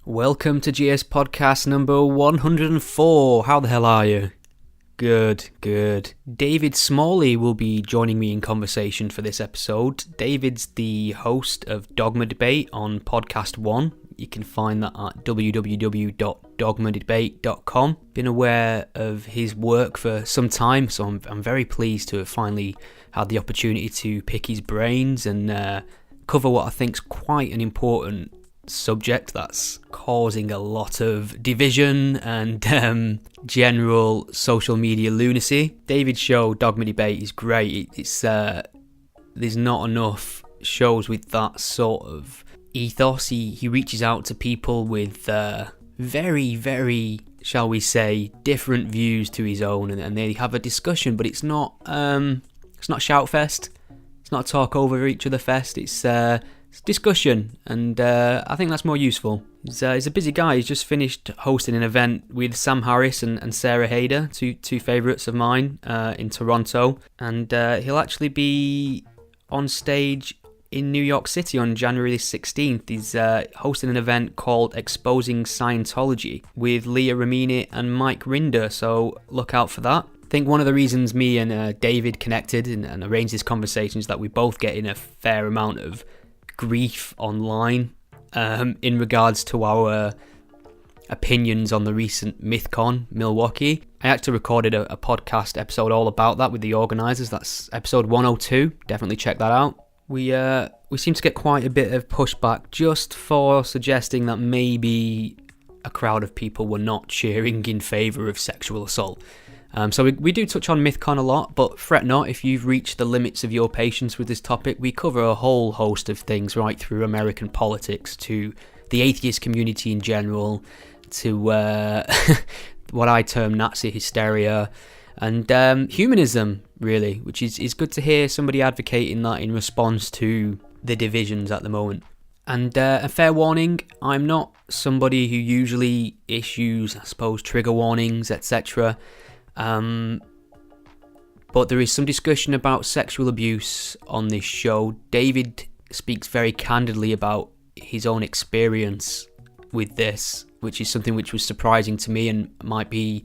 Welcome to GS Podcast number 104. How the hell are you? Good. David Smalley will be joining me in conversation for this episode. David's the host of Dogma Debate on Podcast One. You can find that at www.dogmadebate.com. Been aware of his work for some time, so I'm very pleased to have finally had the opportunity to pick his brains and cover what I think's quite an important subject that's causing a lot of division and general social media lunacy. David's show, Dogma Debate, is great. It's there's not enough shows with that sort of ethos. He reaches out to people with very, shall we say, different views to his own, and they have a discussion, but it's not shout fest. It's not talk over each other fest. It's discussion, and I think that's more useful. He's a busy guy. He's just finished hosting an event with Sam Harris and Sarah Hayder, two favourites of mine, in Toronto, and he'll actually be on stage in New York City on January 16th. He's hosting an event called Exposing Scientology with Leah Remini and Mike Rinder, so look out for that. I think one of the reasons me and David connected and arranged this conversation is that we both get in a fair amount of grief online in regards to our opinions on the recent Mythcon Milwaukee. I actually recorded a podcast episode all about that with the organisers. That's episode 102. Definitely check that out. We seem to get quite a bit of pushback just for suggesting that maybe a crowd of people were not cheering in favour of sexual assault. So we do touch on Mythcon a lot, but fret not if you've reached the limits of your patience with this topic. We cover a whole host of things, right through American politics to the atheist community in general, to what I term Nazi hysteria, and humanism, really, which is good to hear somebody advocating that in response to the divisions at the moment. And a fair warning, I'm not somebody who usually issues, I suppose, trigger warnings, etc., but there is some discussion about sexual abuse on this show. David speaks very candidly about his own experience with this, which is something which was surprising to me and might be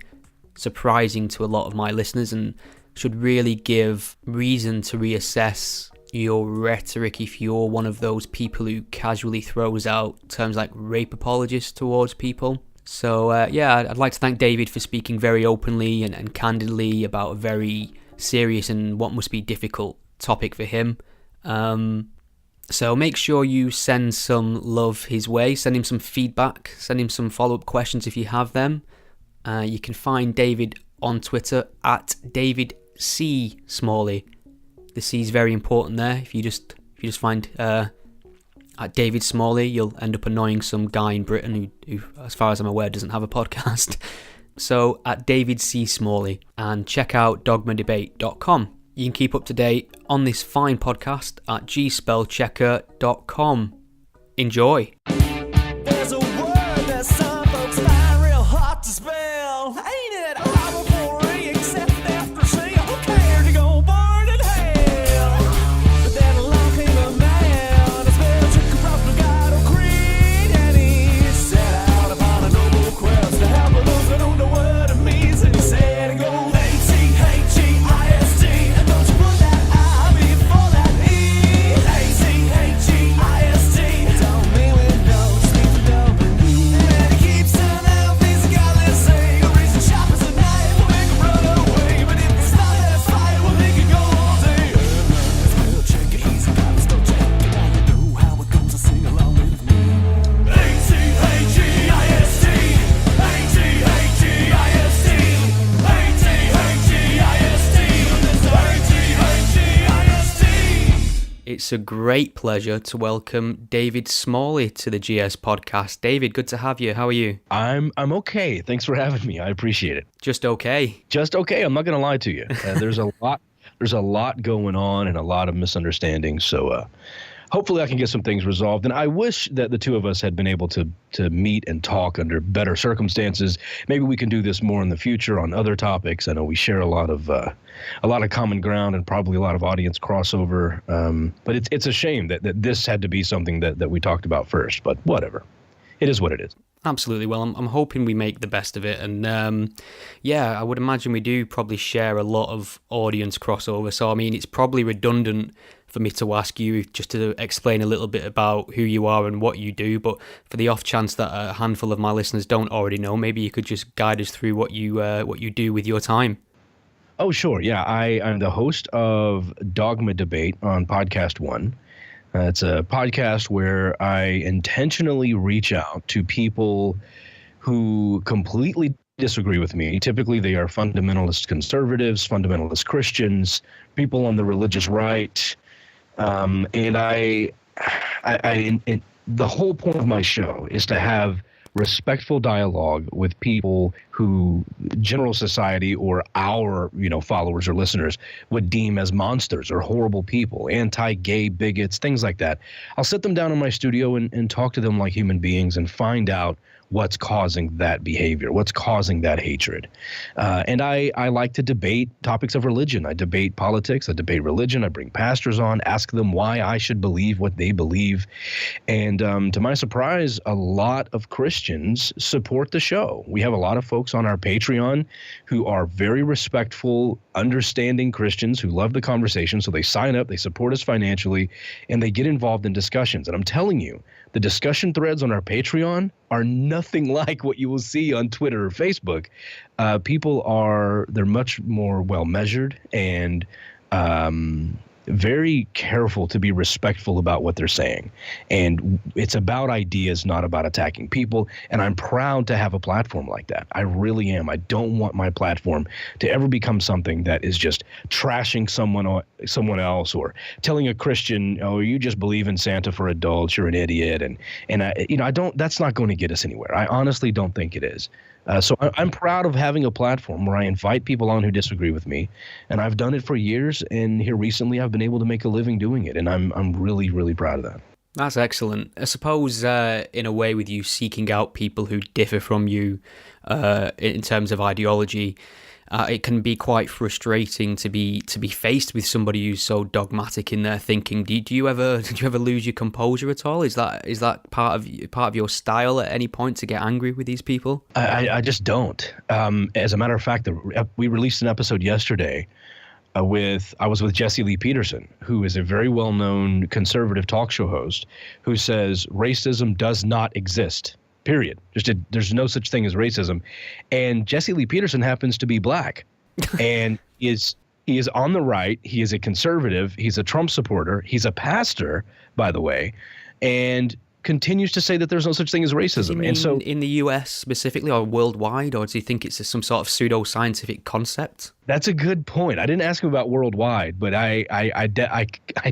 surprising to a lot of my listeners, and should really give reason to reassess your rhetoric if you're one of those people who casually throws out terms like rape apologist towards people. So I'd like to thank David for speaking very openly and candidly about a very serious and what must be difficult topic for him. So make sure you send some love his way, send him some feedback, send him some follow-up questions if you have them. You can find David on Twitter at David C. Smalley. The C is very important there. If you just find at David Smalley, you'll end up annoying some guy in Britain who, as far as I'm aware, doesn't have a podcast. So at David C. Smalley, and check out dogmadebate.com. You can keep up to date on this fine podcast at gspellchecker.com. Enjoy. There's a word that some folks find real hard to spell. Ain't it horrible for me, except after seeing who cared to go burn in hell? But then along came a man, his spell took across the God of creed, and he set out upon a noble quest to help those that don't know what it means. And he said, it goes A-T-H-E-I-S-T, and don't you put that I before that E. A-T-H-E-I-S-T, don't mean we know, speak to W. And he keeps an elf, he's got this say, a reason shoppers at night will make him run away. But if they start that fight, well, they can go all day. Spell checker, he's got a spell check, and now you know how it goes, so sing along with me. A-T-H-E-I-S-T, A-T-H-E-I-S-T, A-T-H-E-I-S-T, A-T-H-E-I-S-T. It's a great pleasure to welcome David Smalley to the GS podcast. David, good to have you. How are you? I'm okay. Thanks for having me. I appreciate it. Just okay. Just okay. I'm not going to lie to you. There's a lot going on and a lot of misunderstandings. So hopefully I can get some things resolved. And I wish that the two of us had been able to meet and talk under better circumstances. Maybe we can do this more in the future on other topics. I know we share a lot of common ground and probably a lot of audience crossover. But it's a shame that this had to be something that we talked about first. But whatever. it is what it is. Absolutely. Well, I'm hoping we make the best of it. And I would imagine we do probably share a lot of audience crossover. So, I mean, it's probably redundant for me to ask you just to explain a little bit about who you are and what you do. But for the off chance that a handful of my listeners don't already know, maybe you could just guide us through what you do with your time. Oh, sure. Yeah, I'm the host of Dogma Debate on Podcast One. It's a podcast where I intentionally reach out to people who completely disagree with me. Typically, they are fundamentalist conservatives, fundamentalist Christians, people on the religious right. And the whole point of my show is to have respectful dialogue with people who general society or our followers or listeners would deem as monsters or horrible people, anti-gay bigots, things like that. I'll sit them down in my studio and talk to them like human beings and find out what's causing that behavior, what's causing that hatred. And I like to debate topics of religion. I debate politics, I debate religion, I bring pastors on, ask them why I should believe what they believe. And to my surprise, a lot of Christians support the show. We have a lot of folks on our Patreon who are very respectful, understanding Christians who love the conversation. So they sign up, they support us financially, and they get involved in discussions. And I'm telling you, the discussion threads on our Patreon are nothing like what you will see on Twitter or Facebook. They're much more well-measured and very careful to be respectful about what they're saying. And it's about ideas, not about attacking people. And I'm proud to have a platform like that. I really am. I don't want my platform to ever become something that is just trashing someone else or telling a Christian, oh, you just believe in Santa for adults, you're an idiot. That's not going to get us anywhere. I honestly don't think it is. So I'm proud of having a platform where I invite people on who disagree with me, and I've done it for years. And here recently, I've been able to make a living doing it, and I'm really, really proud of that. That's excellent. I suppose, in a way, with you seeking out people who differ from you in terms of ideology, it can be quite frustrating to be faced with somebody who's so dogmatic in their thinking. Do you ever lose your composure at all? Is that part of your style at any point to get angry with these people? I just don't. As a matter of fact, we released an episode yesterday. I was with Jesse Lee Peterson, who is a very well-known conservative talk show host, who says racism does not exist. Period. There's no such thing as racism. And Jesse Lee Peterson happens to be black, and he is on the right. He is a conservative. He's a Trump supporter. He's a pastor, by the way, and continues to say that there's no such thing as racism. And so, in the US specifically, or worldwide, or does he think it's some sort of pseudo-scientific concept? That's a good point. I didn't ask him about worldwide, but I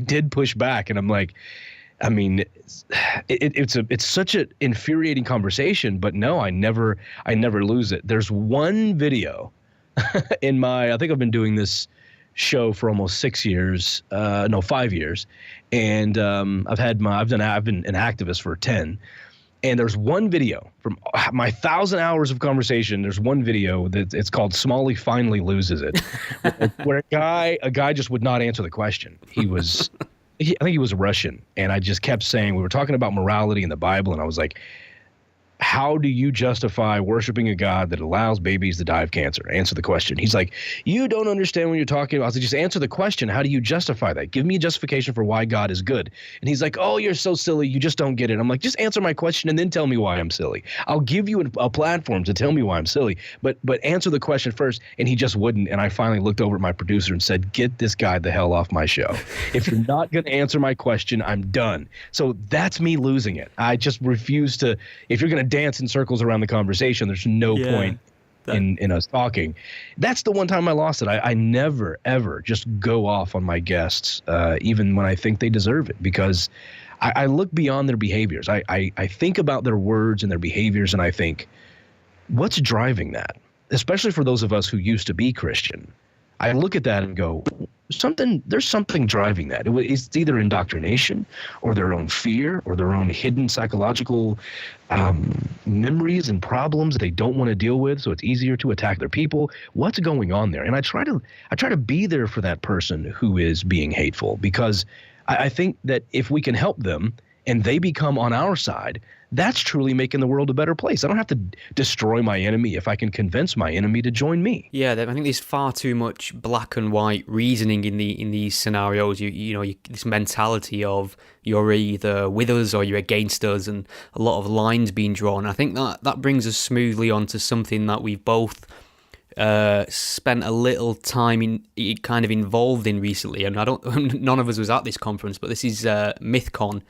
did push back, and I'm like, I mean, it's such an infuriating conversation, but no, I never lose it. There's one video I think I've been doing this show for almost 5 years, and I've been an activist for 10. And there's one video from my 1,000 hours of conversation. There's one video that it's called "Smalley Finally Loses It," where a guy just would not answer the question. I think he was Russian, and I just kept saying, we were talking about morality in the Bible, and I was like, how do you justify worshiping a God that allows babies to die of cancer? Answer the question. He's like, you don't understand what you're talking about. I said, just answer the question. How do you justify that? Give me a justification for why God is good. And he's like, oh, you're so silly. You just don't get it. I'm like, just answer my question and then tell me why I'm silly. I'll give you a platform to tell me why I'm silly, but answer the question first. And he just wouldn't. And I finally looked over at my producer and said, get this guy the hell off my show. If you're not going to answer my question, I'm done. So that's me losing it. I just refuse to, if you're going to dance in circles around the conversation, there's no point in us talking. That's the one time I lost it. I never, ever just go off on my guests, even when I think they deserve it, because I look beyond their behaviors. I think about their words and their behaviors, and I think, what's driving that? Especially for those of us who used to be Christian. I look at that and go, there's something driving that. It's either indoctrination or their own fear or their own hidden psychological memories and problems that they don't want to deal with, so it's easier to attack their people. What's going on there? And I try to be there for that person who is being hateful, because I think that if we can help them and they become on our side, that's truly making the world a better place. I don't have to destroy my enemy if I can convince my enemy to join me. Yeah, I think there's far too much black and white reasoning in these scenarios. This mentality of you're either with us or you're against us, and a lot of lines being drawn. I think that brings us smoothly onto something that we've both spent a little time kind of involved in recently, and none of us was at this conference, but this is Mythcon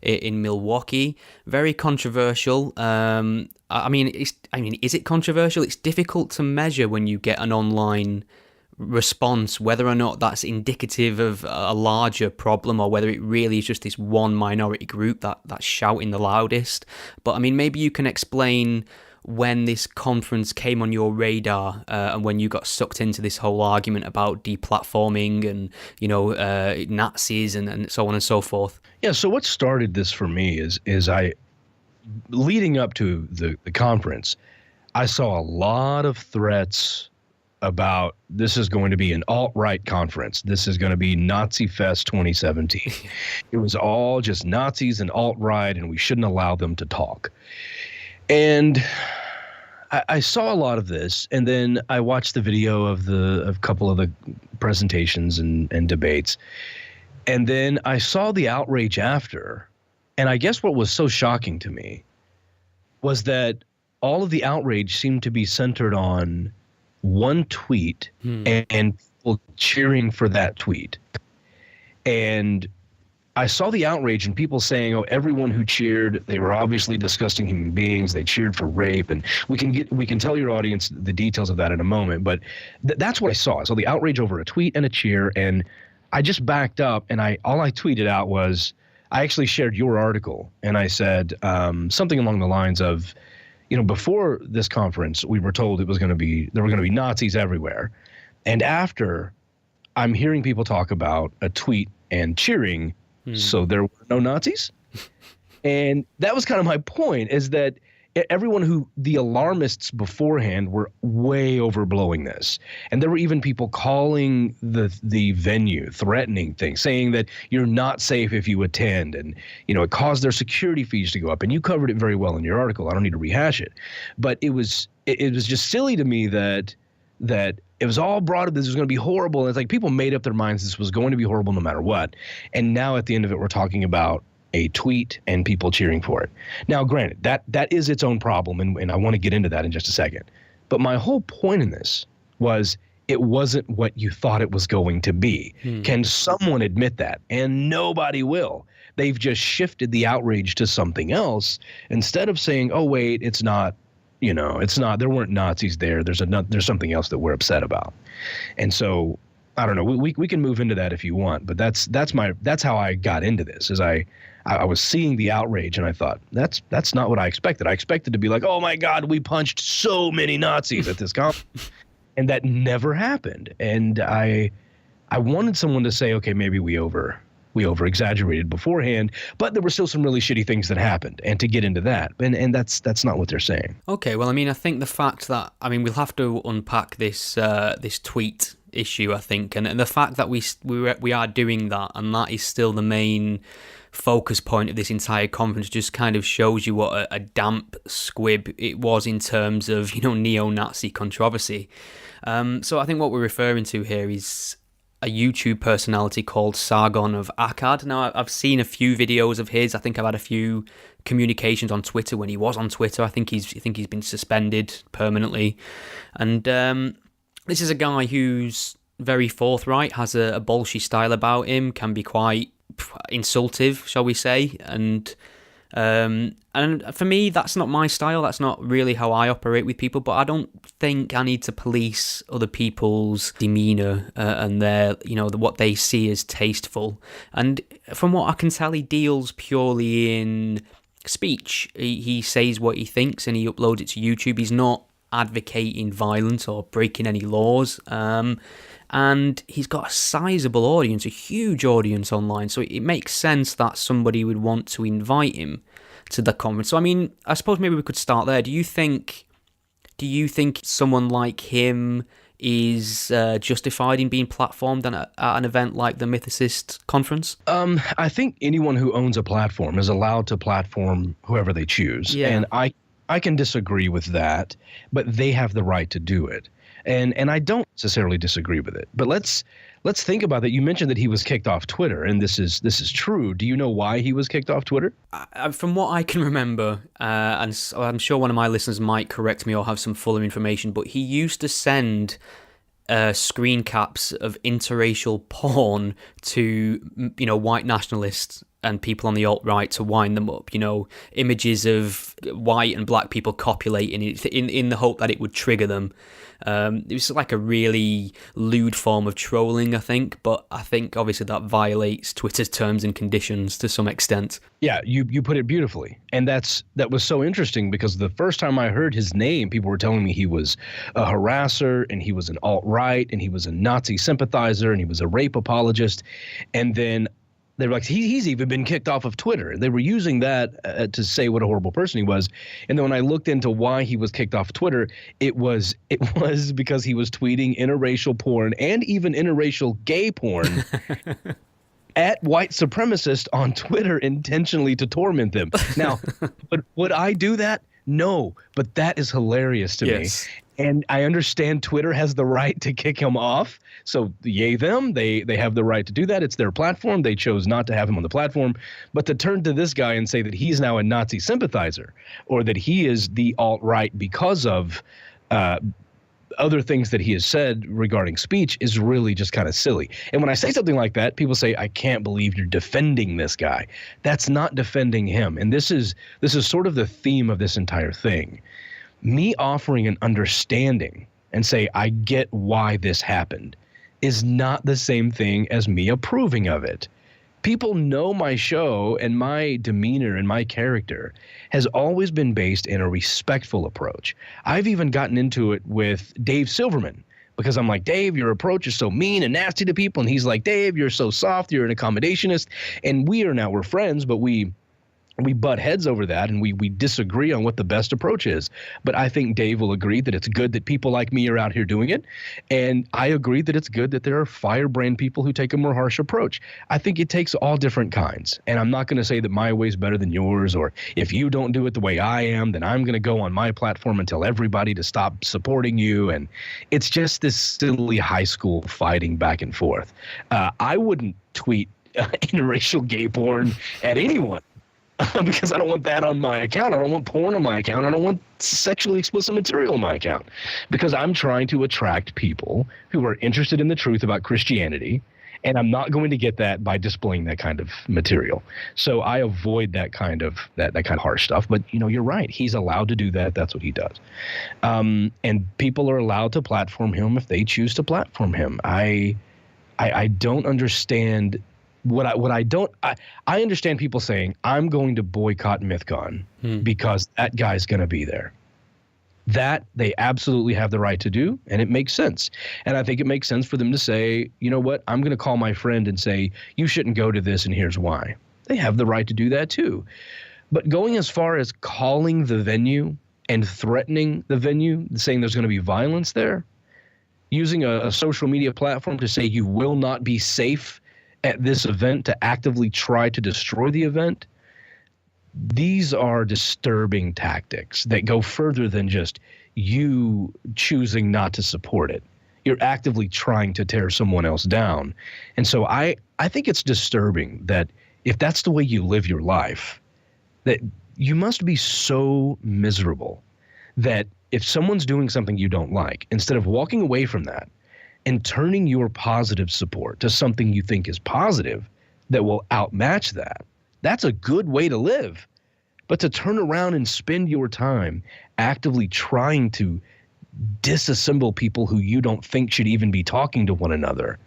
in Milwaukee. Very controversial. I mean, is it controversial? It's difficult to measure when you get an online response whether or not that's indicative of a larger problem or whether it really is just this one minority group that's shouting the loudest. But I mean, maybe you can explain when this conference came on your radar and when you got sucked into this whole argument about deplatforming and Nazis and so on and so forth. Yeah, so what started this for me is I, leading up to the conference, I saw a lot of threats about this is going to be an alt-right conference. This is going to be Nazi Fest 2017. It was all just Nazis and alt-right, and we shouldn't allow them to talk. And I saw a lot of this, and then I watched the video of a couple of the presentations and debates. And then I saw the outrage after. And I guess what was so shocking to me was that all of the outrage seemed to be centered on one tweet and people cheering for that tweet. And I saw the outrage and people saying, oh, everyone who cheered, they were obviously disgusting human beings. They cheered for rape. And we can tell your audience the details of that in a moment. But that's what I saw. So the outrage over a tweet and a cheer. And I just backed up, and all I tweeted out was, I actually shared your article, and I said something along the lines of, before this conference, we were told there were going to be Nazis everywhere. And after, I'm hearing people talk about a tweet and cheering, so there were no Nazis. And that was kind of my point, is that the alarmists beforehand were way overblowing this. And there were even people calling the venue, threatening things, saying that you're not safe if you attend. And, it caused their security fees to go up. And you covered it very well in your article. I don't need to rehash it. But it was just silly to me that it was all brought up, this was going to be horrible. And it's like people made up their minds this was going to be horrible no matter what. And now at the end of it, we're talking about a tweet and people cheering for it. Now, granted, that is its own problem, and I want to get into that in just a second. But my whole point in this was it wasn't what you thought it was going to be. Can someone admit that? And nobody will. They've just shifted the outrage to something else instead of saying, oh, wait, it's not, there weren't Nazis there. There's something else that we're upset about. And so, I don't know. We can move into that if you want, but that's how I got into this. Is I was seeing the outrage and I thought that's not what I expected. I expected to be like, oh my God, we punched so many Nazis at this conference, and that never happened. And I wanted someone to say, okay, maybe we over exaggerated beforehand, but there were still some really shitty things that happened, and to get into that, and that's not what they're saying. Okay, well, I mean, I think the fact that we'll have to unpack this tweet issue, I think, and the fact that we are doing that, and that is still the main focus point of this entire conference, just kind of shows you what a damp squib it was in terms of neo-Nazi controversy. So I think what we're referring to here is a YouTube personality called Sargon of Akkad. Now, I've seen a few videos of his. I think I've had a few communications on Twitter when he was on Twitter. I think he's been suspended permanently. And this is a guy who's very forthright, has a bolshy style about him, can be quite insultive, shall we say. And for me, that's not my style. That's not really how I operate with people. But I don't think I need to police other people's demeanour and their, what they see as tasteful. And from what I can tell, he deals purely in speech. He says what he thinks and he uploads it to YouTube. He's not advocating violence or breaking any laws. And he's got a sizable audience, a huge audience online. So it makes sense that somebody would want to invite him to the conference. So, I suppose maybe we could start there. Do you think someone like him is justified in being platformed at an event like the Mythicist conference? I think anyone who owns a platform is allowed to platform whoever they choose. Yeah. And I can disagree with that, but they have the right to do it. And I don't necessarily disagree with it. But let's think about that. You mentioned that he was kicked off Twitter, and this is true. Do you know why he was kicked off Twitter? From what I can remember, and I'm sure one of my listeners might correct me or have some fuller information, but he used to send screen caps of interracial porn to, white nationalists and people on the alt-right to wind them up, images of white and black people copulating it in the hope that it would trigger them. It was like a really lewd form of trolling, I think, but I think obviously that violates Twitter's terms and conditions to some extent. Yeah, you put it beautifully. And that was so interesting because the first time I heard his name, people were telling me he was a harasser and he was an alt-right and he was a Nazi sympathizer and he was a rape apologist. And then they were like, he's even been kicked off of Twitter. They were using that to say what a horrible person he was. And then when I looked into why he was kicked off Twitter, it was because he was tweeting interracial porn and even interracial gay porn at white supremacists on Twitter intentionally to torment them. Now, but would I do that? No, but that is hilarious to me. And I understand Twitter has the right to kick him off. So yay them. They have the right to do that. It's their platform. They chose not to have him on the platform. But to turn to this guy and say that he's now a Nazi sympathizer or that he is the alt-right because of other things that he has said regarding speech is really just kind of silly. And when I say something like that, people say, I can't believe you're defending this guy. That's not defending him. And this is sort of the theme of this entire thing. Me offering an understanding and say, I get why this happened is not the same thing as me approving of it. People know my show and my demeanor and my character has always been based in a respectful approach. I've even gotten into it with Dave Silverman because I'm like, Dave, your approach is so mean and nasty to people. And he's like, Dave, you're so soft. You're an accommodationist. And we're friends, but we butt heads over that and we disagree on what the best approach is. But I think Dave will agree that it's good that people like me are out here doing it. And I agree that it's good that there are firebrand people who take a more harsh approach. I think it takes all different kinds. And I'm not going to say that my way is better than yours, or if you don't do it the way I am, then I'm going to go on my platform and tell everybody to stop supporting you. And it's just this silly high school fighting back and forth. I wouldn't tweet interracial gay porn at anyone. Because I don't want that on my account. I don't want porn on my account. I don't want sexually explicit material on my account. Because I'm trying to attract people who are interested in the truth about Christianity, and I'm not going to get that by displaying that kind of material. So I avoid that kind of harsh stuff. But you're right. He's allowed to do that. That's what he does. And people are allowed to platform him if they choose to platform him. I don't understand. I understand people saying, I'm going to boycott Mythcon because that guy's going to be there. That they absolutely have the right to do, and it makes sense. And I think it makes sense for them to say, you know what, I'm going to call my friend and say, you shouldn't go to this, and here's why. They have the right to do that too. But going as far as calling the venue and threatening the venue, saying there's going to be violence there, using a social media platform to say you will not be safe at this event, to actively try to destroy the event, these are disturbing tactics that go further than just you choosing not to support it. You're actively trying to tear someone else down. And so I think it's disturbing that if that's the way you live your life, that you must be so miserable that if someone's doing something you don't like, instead of walking away from that and turning your positive support to something you think is positive that will outmatch that, that's a good way to live. But to turn around and spend your time actively trying to disassemble people who you don't think should even be talking to one another,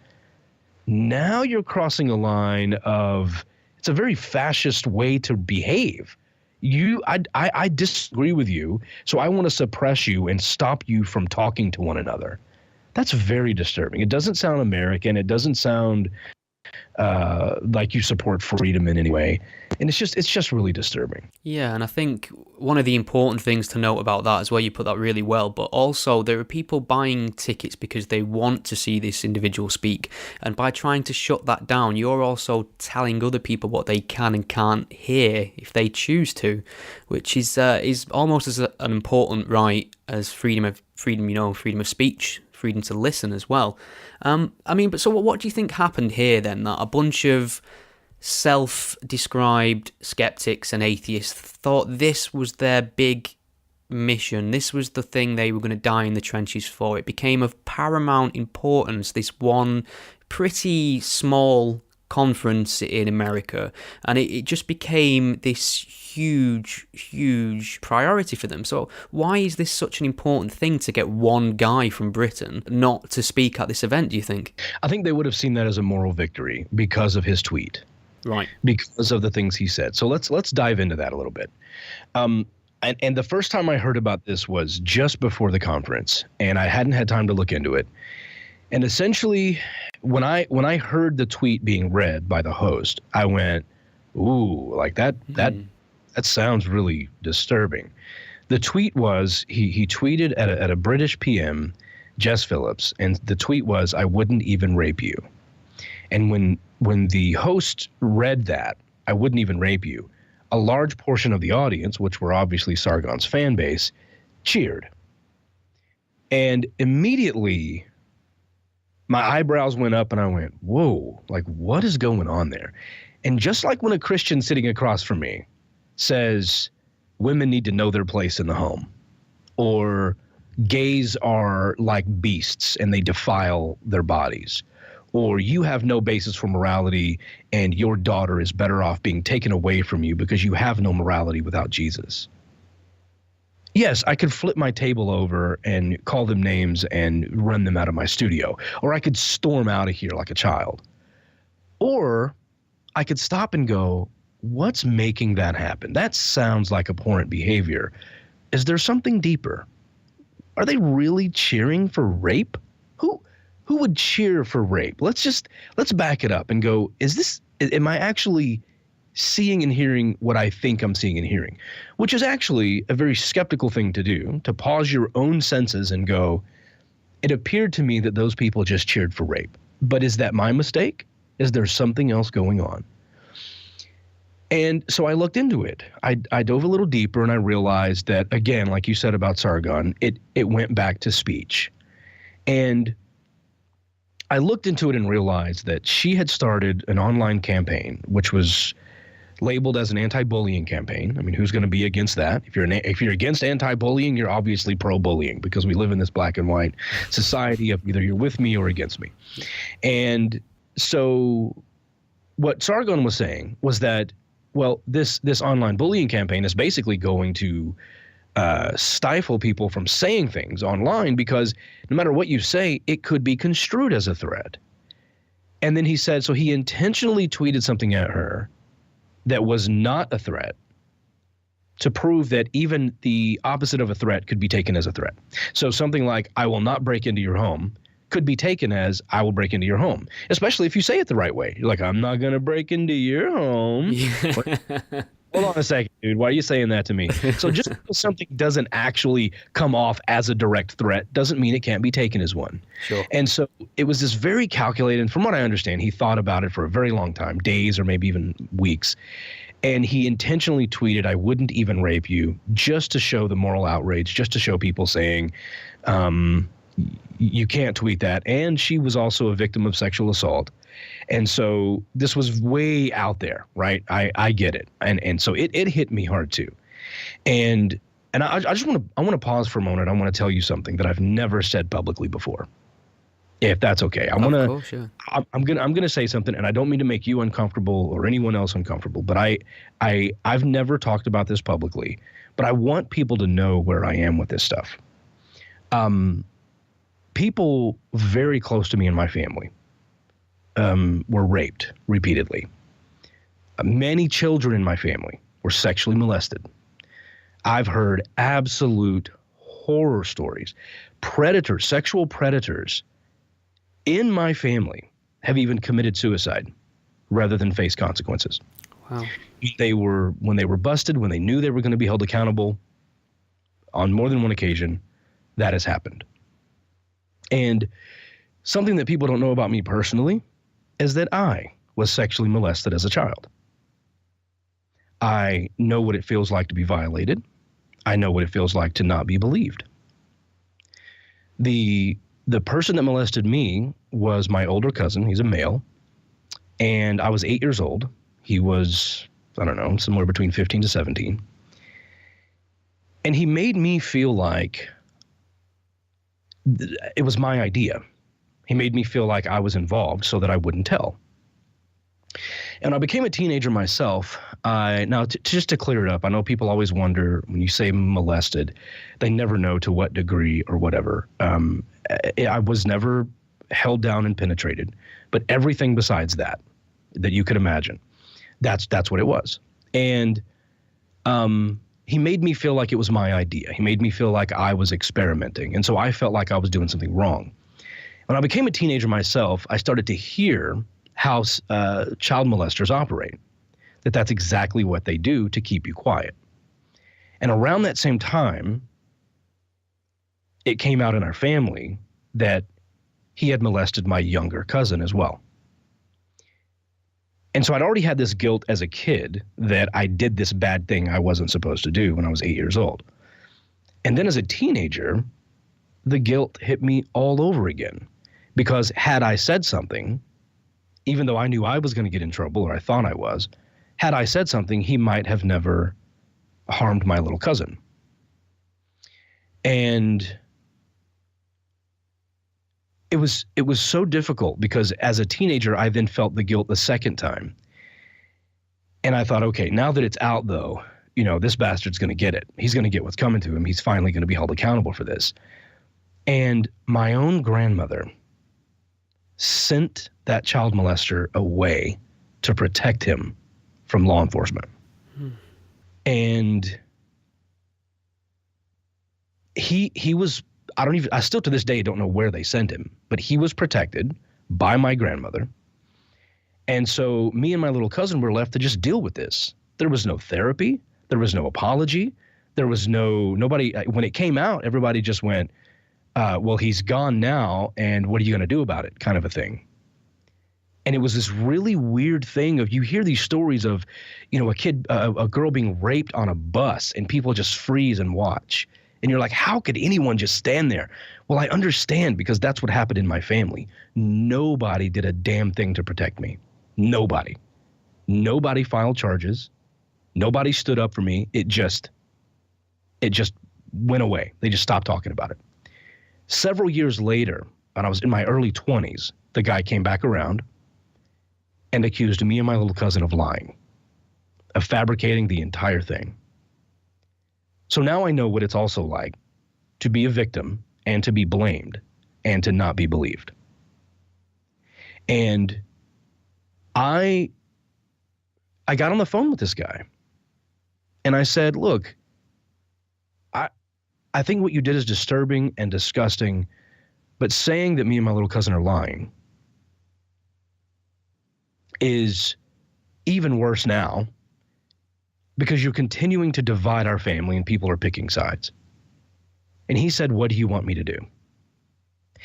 now you're crossing a line of, it's a very fascist way to behave. I disagree with you, so I want to suppress you and stop you from talking to one another. That's very disturbing. It doesn't sound American. It doesn't sound like you support freedom in any way. And it's just really disturbing. Yeah, and I think one of the important things to note about that as well, you put that really well, but also there are people buying tickets because they want to see this individual speak. And by trying to shut that down, you're also telling other people what they can and can't hear if they choose to, which is almost as an important right as freedom of speech, freedom to listen as well. But so what do you think happened here then? That a bunch of self-described skeptics and atheists thought this was their big mission. This was the thing they were going to die in the trenches for. It became of paramount importance, this one pretty small conference in America, and it just became this huge priority for them. So why is this such an important thing to get one guy from Britain not to speak at this event, do you think? I think they would have seen that as a moral victory because of his tweet. Right. Because of the things he said. So let's dive into that a little bit. And the first time I heard about this was just before the conference, and I hadn't had time to look into it. And essentially, when I heard the tweet being read by the host, I went, ooh, like that sounds really disturbing. The tweet was, he tweeted at a British PM, Jess Phillips, and the tweet was, "I wouldn't even rape you." And when the host read that, "I wouldn't even rape you," a large portion of the audience, which were obviously Sargon's fan base, cheered. And immediately my eyebrows went up and I went, whoa, like what is going on there? And just like when a Christian sitting across from me says women need to know their place in the home, or gays are like beasts and they defile their bodies, or you have no basis for morality and your daughter is better off being taken away from you because you have no morality without Jesus. Yes, I could flip my table over and call them names and run them out of my studio, or I could storm out of here like a child. Or I could stop and go, what's making that happen? That sounds like abhorrent behavior. Is there something deeper? Are they really cheering for rape? Who would cheer for rape? Let's back it up and go, am I actually seeing and hearing what I think I'm seeing and hearing? Which is actually a very skeptical thing to do, to pause your own senses and go, it appeared to me that those people just cheered for rape. But is that my mistake? Is there something else going on? And so I looked into it. I dove a little deeper and I realized that, again, like you said about Sargon, it went back to speech. And I looked into it and realized that she had started an online campaign, which was labeled as an anti-bullying campaign. I mean, who's going to be against that? If you're against anti-bullying, you're obviously pro-bullying, because we live in this black and white society of either you're with me or against me. And so what Sargon was saying was that, well, this online bullying campaign is basically going to stifle people from saying things online, because no matter what you say, it could be construed as a threat. And then he said, so he intentionally tweeted something at her that was not a threat to prove that even the opposite of a threat could be taken as a threat. So something like, "I will not break into your home," could be taken as, "I will break into your home," especially if you say it the right way. You're like, "I'm not going to break into your home." Yeah. Hold on a second, dude. Why are you saying that to me? So just because something doesn't actually come off as a direct threat doesn't mean it can't be taken as one. Sure. And so it was this very calculated, and from what I understand, he thought about it for a very long time, days or maybe even weeks. And he intentionally tweeted, "I wouldn't even rape you," just to show the moral outrage, just to show people saying, you can't tweet that. And she was also a victim of sexual assault. And so this was way out there, right? I get it. And so it hit me hard too. And I just want to pause for a moment. I want to tell you something that I've never said publicly before, if that's okay. I'm gonna say something, and I don't mean to make you uncomfortable or anyone else uncomfortable, but I've never talked about this publicly, but I want people to know where I am with this stuff. People very close to me in my family were raped repeatedly. Many children in my family were sexually molested. I've heard absolute horror stories. Predators, sexual predators in my family have even committed suicide rather than face consequences. Wow. When they were busted, when they knew they were going to be held accountable on more than one occasion, that has happened. And something that people don't know about me personally is that I was sexually molested as a child. I know what it feels like to be violated. I know what it feels like to not be believed. The person that molested me was my older cousin. He's a male. And I was 8 years old. He was, I don't know, somewhere between 15 to 17. And he made me feel like it was my idea. He made me feel like I was involved so that I wouldn't tell. And I became a teenager myself. Just to clear it up, I know people always wonder when you say molested, they never know to what degree or whatever. I was never held down and penetrated, but everything besides that you could imagine, that's what it was. And he made me feel like it was my idea. He made me feel like I was experimenting. And so I felt like I was doing something wrong. When I became a teenager myself, I started to hear how child molesters operate, that's exactly what they do to keep you quiet. And around that same time, it came out in our family that he had molested my younger cousin as well. And so I'd already had this guilt as a kid that I did this bad thing I wasn't supposed to do when I was 8 years old. And then as a teenager, the guilt hit me all over again, because had I said something, even though I knew I was going to get in trouble, or I thought I was, had I said something, he might have never harmed my little cousin. And it was so difficult because as a teenager, I then felt the guilt the second time. And I thought, okay, now that it's out though, this bastard's going to get it. He's going to get what's coming to him. He's finally going to be held accountable for this. And my own grandmother sent that child molester away to protect him from law enforcement. And he was, I still to this day don't know where they sent him, but he was protected by my grandmother. And so me and my little cousin were left to just deal with this. There was no therapy. There was no apology. There was nobody, when it came out, everybody just went, well, he's gone now, and what are you going to do about it, kind of a thing. And it was this really weird thing of, you hear these stories of, a girl being raped on a bus, and people just freeze and watch. And you're like, how could anyone just stand there? Well, I understand, because that's what happened in my family. Nobody did a damn thing to protect me. Nobody. Nobody filed charges. Nobody stood up for me. It just went away. They just stopped talking about it. Several years later, when I was in my early 20s, the guy came back around and accused me and my little cousin of lying, of fabricating the entire thing. So now I know what it's also like to be a victim and to be blamed and to not be believed. And I got on the phone with this guy and I said, look, I think what you did is disturbing and disgusting, but saying that me and my little cousin are lying is even worse now, because you're continuing to divide our family and people are picking sides. And he said, what do you want me to do?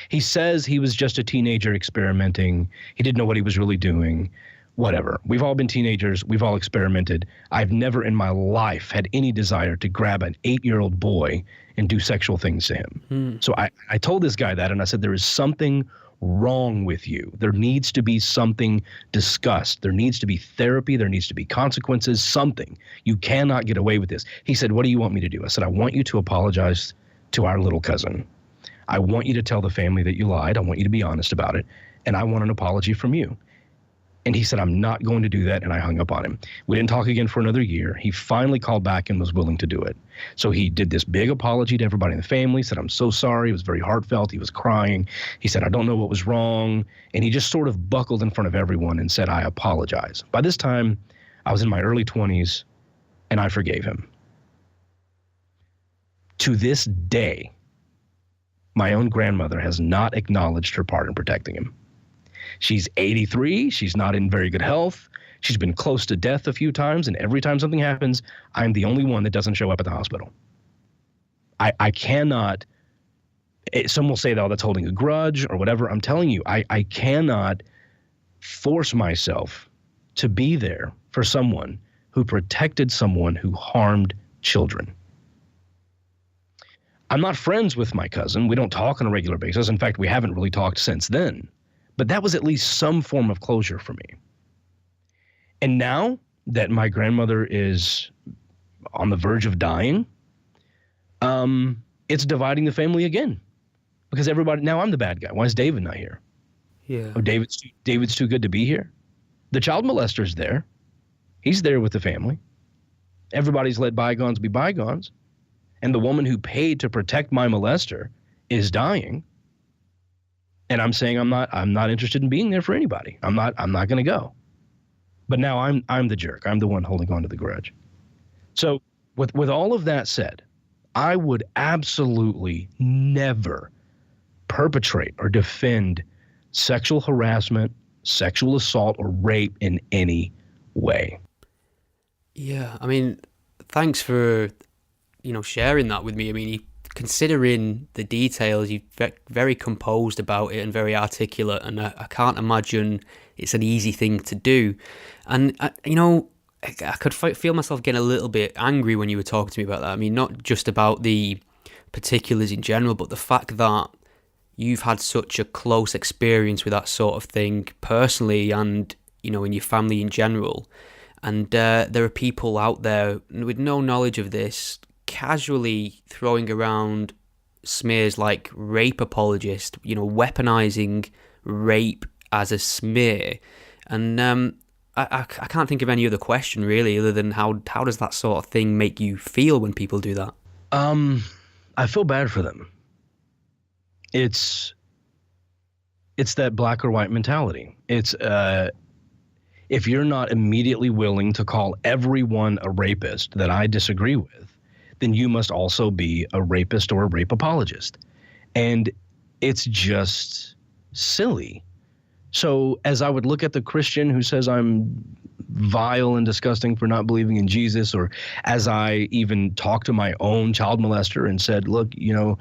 He says he was just a teenager experimenting. He didn't know what he was really doing. Whatever. We've all been teenagers. We've all experimented. I've never in my life had any desire to grab an 8-year-old boy and do sexual things to him. So I told this guy that, and I said, there is something wrong with you. There needs to be something discussed. There needs to be therapy. There needs to be consequences, something. You cannot get away with this. He said, what do you want me to do? I said, I want you to apologize to our little cousin. I want you to tell the family that you lied. I want you to be honest about it. And I want an apology from you. And he said, I'm not going to do that. And I hung up on him. We didn't talk again for another year. He finally called back and was willing to do it. So he did this big apology to everybody in the family, said, I'm so sorry. It was very heartfelt. He was crying. He said, I don't know what was wrong. And he just sort of buckled in front of everyone and said, I apologize. By this time, I was in my early 20s and I forgave him. To this day, my own grandmother has not acknowledged her part in protecting him. She's 83. She's not in very good health. She's been close to death a few times, and every time something happens, I'm the only one that doesn't show up at the hospital. I cannot. Some will say, though, that's holding a grudge or whatever. I'm telling you, I cannot force myself to be there for someone who protected someone who harmed children. I'm not friends with my cousin. We don't talk on a regular basis. In fact, we haven't really talked since then. But that was at least some form of closure for me. And now that my grandmother is on the verge of dying, it's dividing the family again. Because everybody, now I'm the bad guy. Why is David not here? Yeah. Oh, David's too good to be here. The child molester's there. He's there with the family. Everybody's let bygones be bygones. And the woman who paid to protect my molester is dying. And I'm saying I'm not interested in being there for anybody. I'm not going to go. But now I'm the jerk. I'm the one holding on to the grudge. So with all of that said, I would absolutely never perpetrate or defend sexual harassment, sexual assault, or rape in any way. Yeah, I mean, thanks for, sharing that with me. I mean, considering the details, you're very composed about it and very articulate, and I can't imagine it's an easy thing to do. And, I could feel myself getting a little bit angry when you were talking to me about that. I mean, not just about the particulars in general, but the fact that you've had such a close experience with that sort of thing personally and, in your family in general. And there are people out there with no knowledge of this casually throwing around smears like rape apologist, weaponizing rape as a smear. And I can't think of any other question really other than how does that sort of thing make you feel when people do that? I feel bad for them. It's that black or white mentality. It's if you're not immediately willing to call everyone a rapist that I disagree with, then you must also be a rapist or a rape apologist. And it's just silly. So as I would look at the Christian who says I'm vile and disgusting for not believing in Jesus, or as I even talked to my own child molester and said, look, you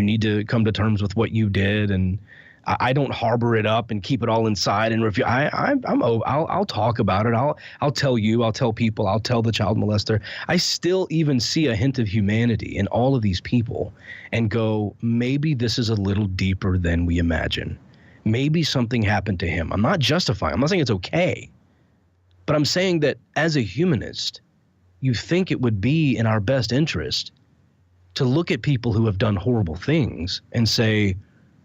need to come to terms with what you did, and I don't harbor it up and keep it all inside and refuse. I'll talk about it. I'll tell you. I'll tell people. I'll tell the child molester. I still even see a hint of humanity in all of these people, and go, maybe this is a little deeper than we imagine. Maybe something happened to him. I'm not justifying. I'm not saying it's okay, but I'm saying that as a humanist, you think it would be in our best interest to look at people who have done horrible things and say,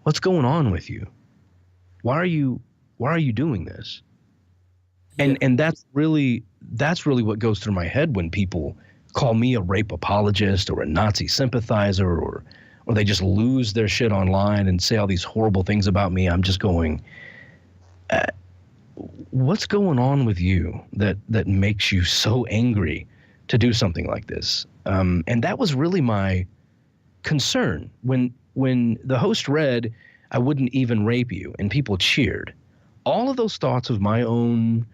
what's going on with you? Why are you doing this? Yeah. And that's really what goes through my head when people call me a rape apologist or a Nazi sympathizer, or they just lose their shit online and say all these horrible things about me. I'm just going, what's going on with you that makes you so angry to do something like this? And that was really my concern when the host read, I wouldn't even rape you, and people cheered. All of those thoughts of my own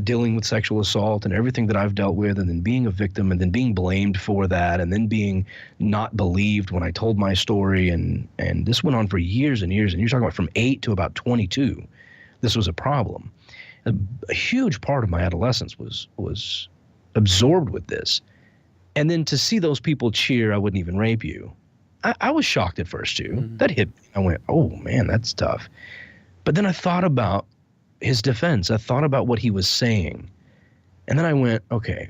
dealing with sexual assault and everything that I've dealt with, and then being a victim, and then being blamed for that, and then being not believed when I told my story, and this went on for years and years, and you're talking about from 8 to about 22, this was a problem. A huge part of my adolescence was absorbed with this. And then to see those people cheer, I wouldn't even rape you, I was shocked at first too. Mm-hmm. That hit me. I went, oh man, that's tough. But then I thought about his defense. I thought about what he was saying. And then I went, okay,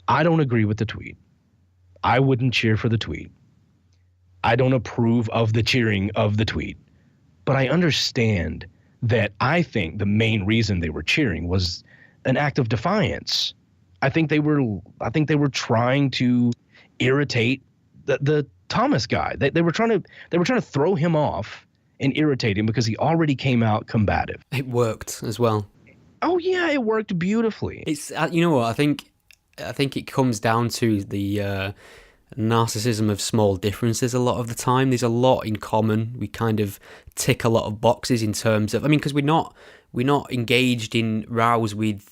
I don't agree with the tweet. I wouldn't cheer for the tweet. I don't approve of the cheering of the tweet. But I understand that I think the main reason they were cheering was an act of defiance. I think they were trying to irritate the Thomas guy. They were trying to throw him off and irritate him because he already came out combative. It worked as well. Oh yeah, it worked beautifully. It's you know what, I think it comes down to the narcissism of small differences a lot of the time. There's a lot in common. We kind of tick a lot of boxes in terms of, I mean, because we're not engaged in rows with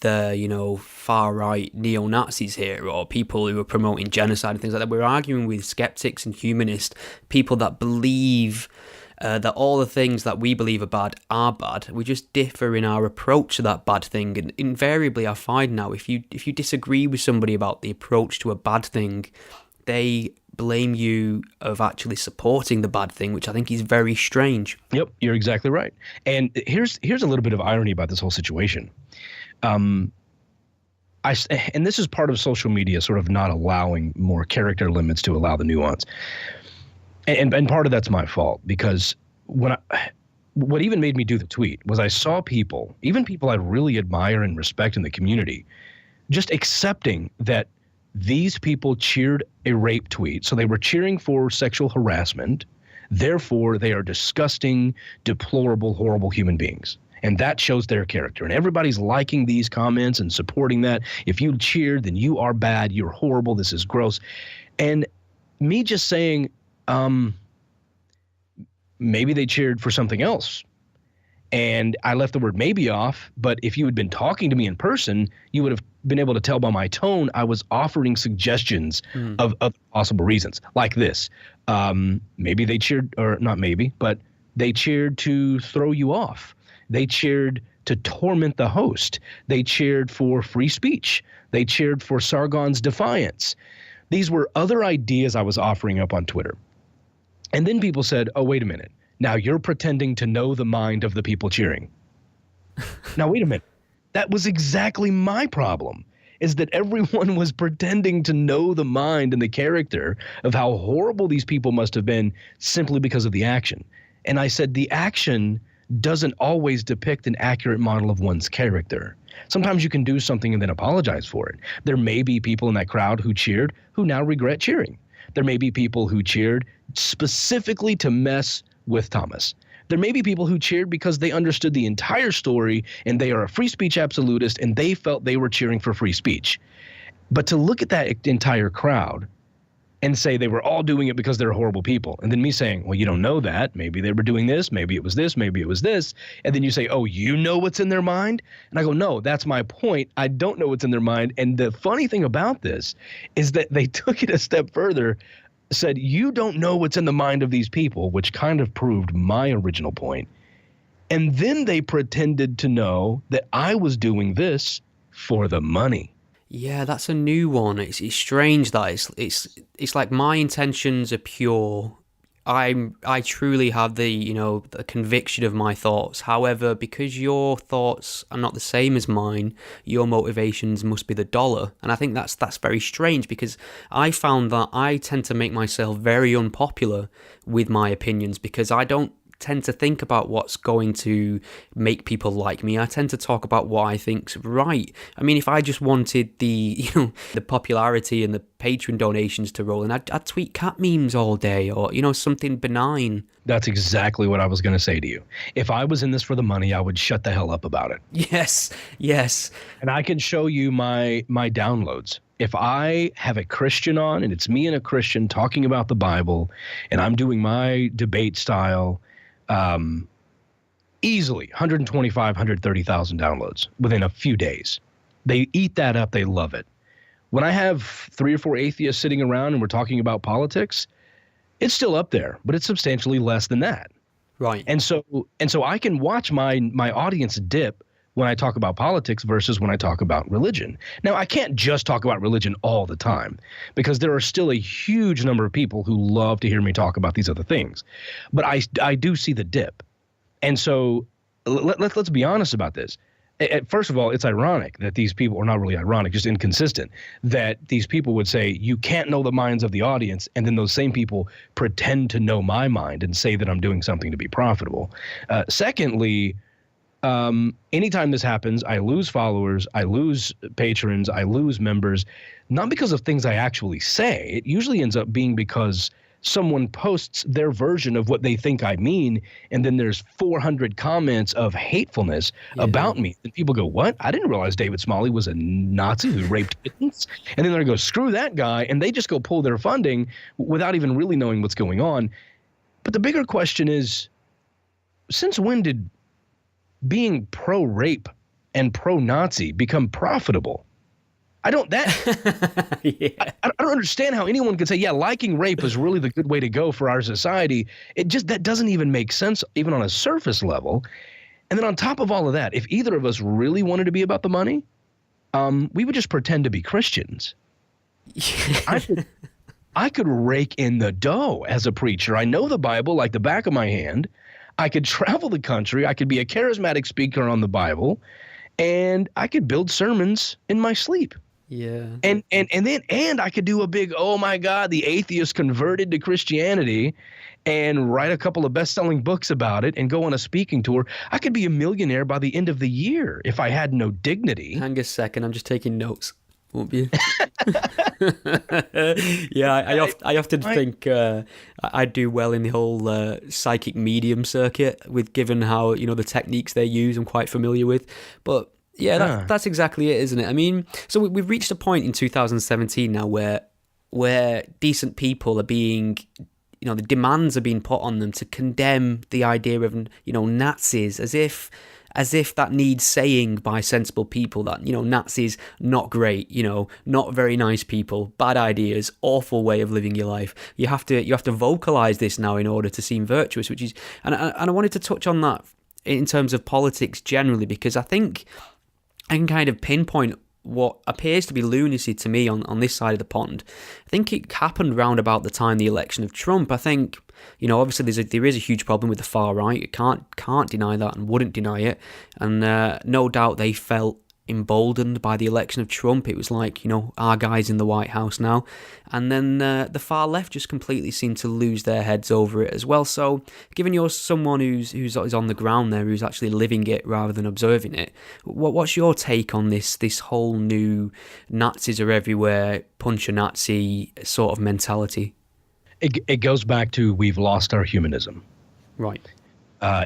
far right neo-Nazis here, or people who are promoting genocide and things like that. We're arguing with skeptics and humanists, people that believe that all the things that we believe are bad. We just differ in our approach to that bad thing. And invariably, I find now, if you disagree with somebody about the approach to a bad thing, they blame you of actually supporting the bad thing, which I think is very strange. Yep, you're exactly right. And here's a little bit of irony about this whole situation. And this is part of social media sort of not allowing more character limits to allow the nuance. And part of that's my fault, because what even made me do the tweet was I saw people, even people I really admire and respect in the community, just accepting that these people cheered a rape tweet. So they were cheering for sexual harassment. Therefore, they are disgusting, deplorable, horrible human beings. And that shows their character. And everybody's liking these comments and supporting that. If you cheered, then you are bad. You're horrible. This is gross. And me just saying, maybe they cheered for something else. And I left the word maybe off, but if you had been talking to me in person, you would have been able to tell by my tone I was offering suggestions of possible reasons, like this. Maybe they cheered, or not maybe, but they cheered to throw you off. They cheered to torment the host. They cheered for free speech. They cheered for Sargon's defiance. These were other ideas I was offering up on Twitter. And then people said, oh, wait a minute. Now you're pretending to know the mind of the people cheering. Now, wait a minute. That was exactly my problem, is that everyone was pretending to know the mind and the character of how horrible these people must have been simply because of the action. And I said the action doesn't always depict an accurate model of one's character. Sometimes you can do something and then apologize for it. There may be people in that crowd who cheered who now regret cheering. There may be people who cheered specifically to mess with Thomas. There may be people who cheered because they understood the entire story and they are a free speech absolutist and they felt they were cheering for free speech. But to look at that entire crowd and say they were all doing it because they're horrible people, and then me saying, well, you don't know that. Maybe they were doing this. Maybe it was this. Maybe it was this. And then you say, oh, you know what's in their mind? And I go, no, that's my point. I don't know what's in their mind. And the funny thing about this is that they took it a step further, said, you don't know what's in the mind of these people, which kind of proved my original point. And then they pretended to know that I was doing this for the money. Yeah, that's a new one. It's strange that it's like my intentions are pure. I truly have the conviction of my thoughts. However, because your thoughts are not the same as mine, your motivations must be the dollar. And I think that's very strange, because I found that I tend to make myself very unpopular with my opinions, because I don't tend to think about what's going to make people like me. I tend to talk about what I think's right. I mean, if I just wanted the popularity and the Patreon donations to roll in, I'd tweet cat memes all day, or something benign. That's exactly what I was going to say to you. If I was in this for the money, I would shut the hell up about it. Yes. And I can show you my downloads. If I have a Christian on and it's me and a Christian talking about the Bible and I'm doing my debate style, easily 125, 130,000 downloads within a few days. They eat that up. They love it. When I have 3 or 4 atheists sitting around and we're talking about politics, it's still up there, but it's substantially less than that. Right. And so I can watch my audience dip when I talk about politics versus when I talk about religion. Now, I can't just talk about religion all the time, because there are still a huge number of people who love to hear me talk about these other things. But I do see the dip. And so let's be honest about this. First of all, it's ironic that these people, or not really ironic, just inconsistent, that these people would say, you can't know the minds of the audience, and then those same people pretend to know my mind and say that I'm doing something to be profitable. Secondly, anytime this happens, I lose followers, I lose patrons, I lose members, not because of things I actually say. It usually ends up being because someone posts their version of what they think I mean, and then there's 400 comments of hatefulness about me. And people go, what? I didn't realize David Smalley was a Nazi who raped kittens. And then they go, screw that guy. And they just go pull their funding without even really knowing what's going on. But the bigger question is, since when did being pro-rape and pro-Nazi become profitable? I don't understand how anyone could say, yeah, liking rape is really the good way to go for our society. That doesn't even make sense, even on a surface level. And then on top of all of that, if either of us really wanted to be about the money, we would just pretend to be Christians. I could rake in the dough as a preacher. I know the Bible like the back of my hand. I could travel the country. I could be a charismatic speaker on the Bible, and I could build sermons in my sleep. Yeah. And then I could do a big, oh my God, the atheist converted to Christianity, and write a couple of best-selling books about it and go on a speaking tour. I could be a millionaire by the end of the year if I had no dignity. Hang a second, I'm just taking notes. Won't you? Yeah, I often think I do well in the whole psychic medium circuit, with given how, the techniques they use, I'm quite familiar with. But yeah, that's exactly it, isn't it? I mean, so we've reached a point in 2017 now where decent people are being, the demands are being put on them to condemn the idea of, Nazis, as if that needs saying by sensible people that, Nazis, not great, not very nice people, bad ideas, awful way of living your life. You have to vocalize this now in order to seem virtuous, which is, and I wanted to touch on that in terms of politics generally, because I think I can kind of pinpoint what appears to be lunacy to me on this side of the pond. I think it happened round about the time the election of Trump. I think, obviously there is a huge problem with the far right. You can't deny that, and wouldn't deny it. And no doubt they felt emboldened by the election of Trump. It was like, our guy's in the White House now. And then the far left just completely seemed to lose their heads over it as well. So given you're someone who's on the ground there, who's actually living it rather than observing it, what's your take on this whole new Nazis are everywhere, punch a Nazi sort of mentality? It goes back to, we've lost our humanism. Right.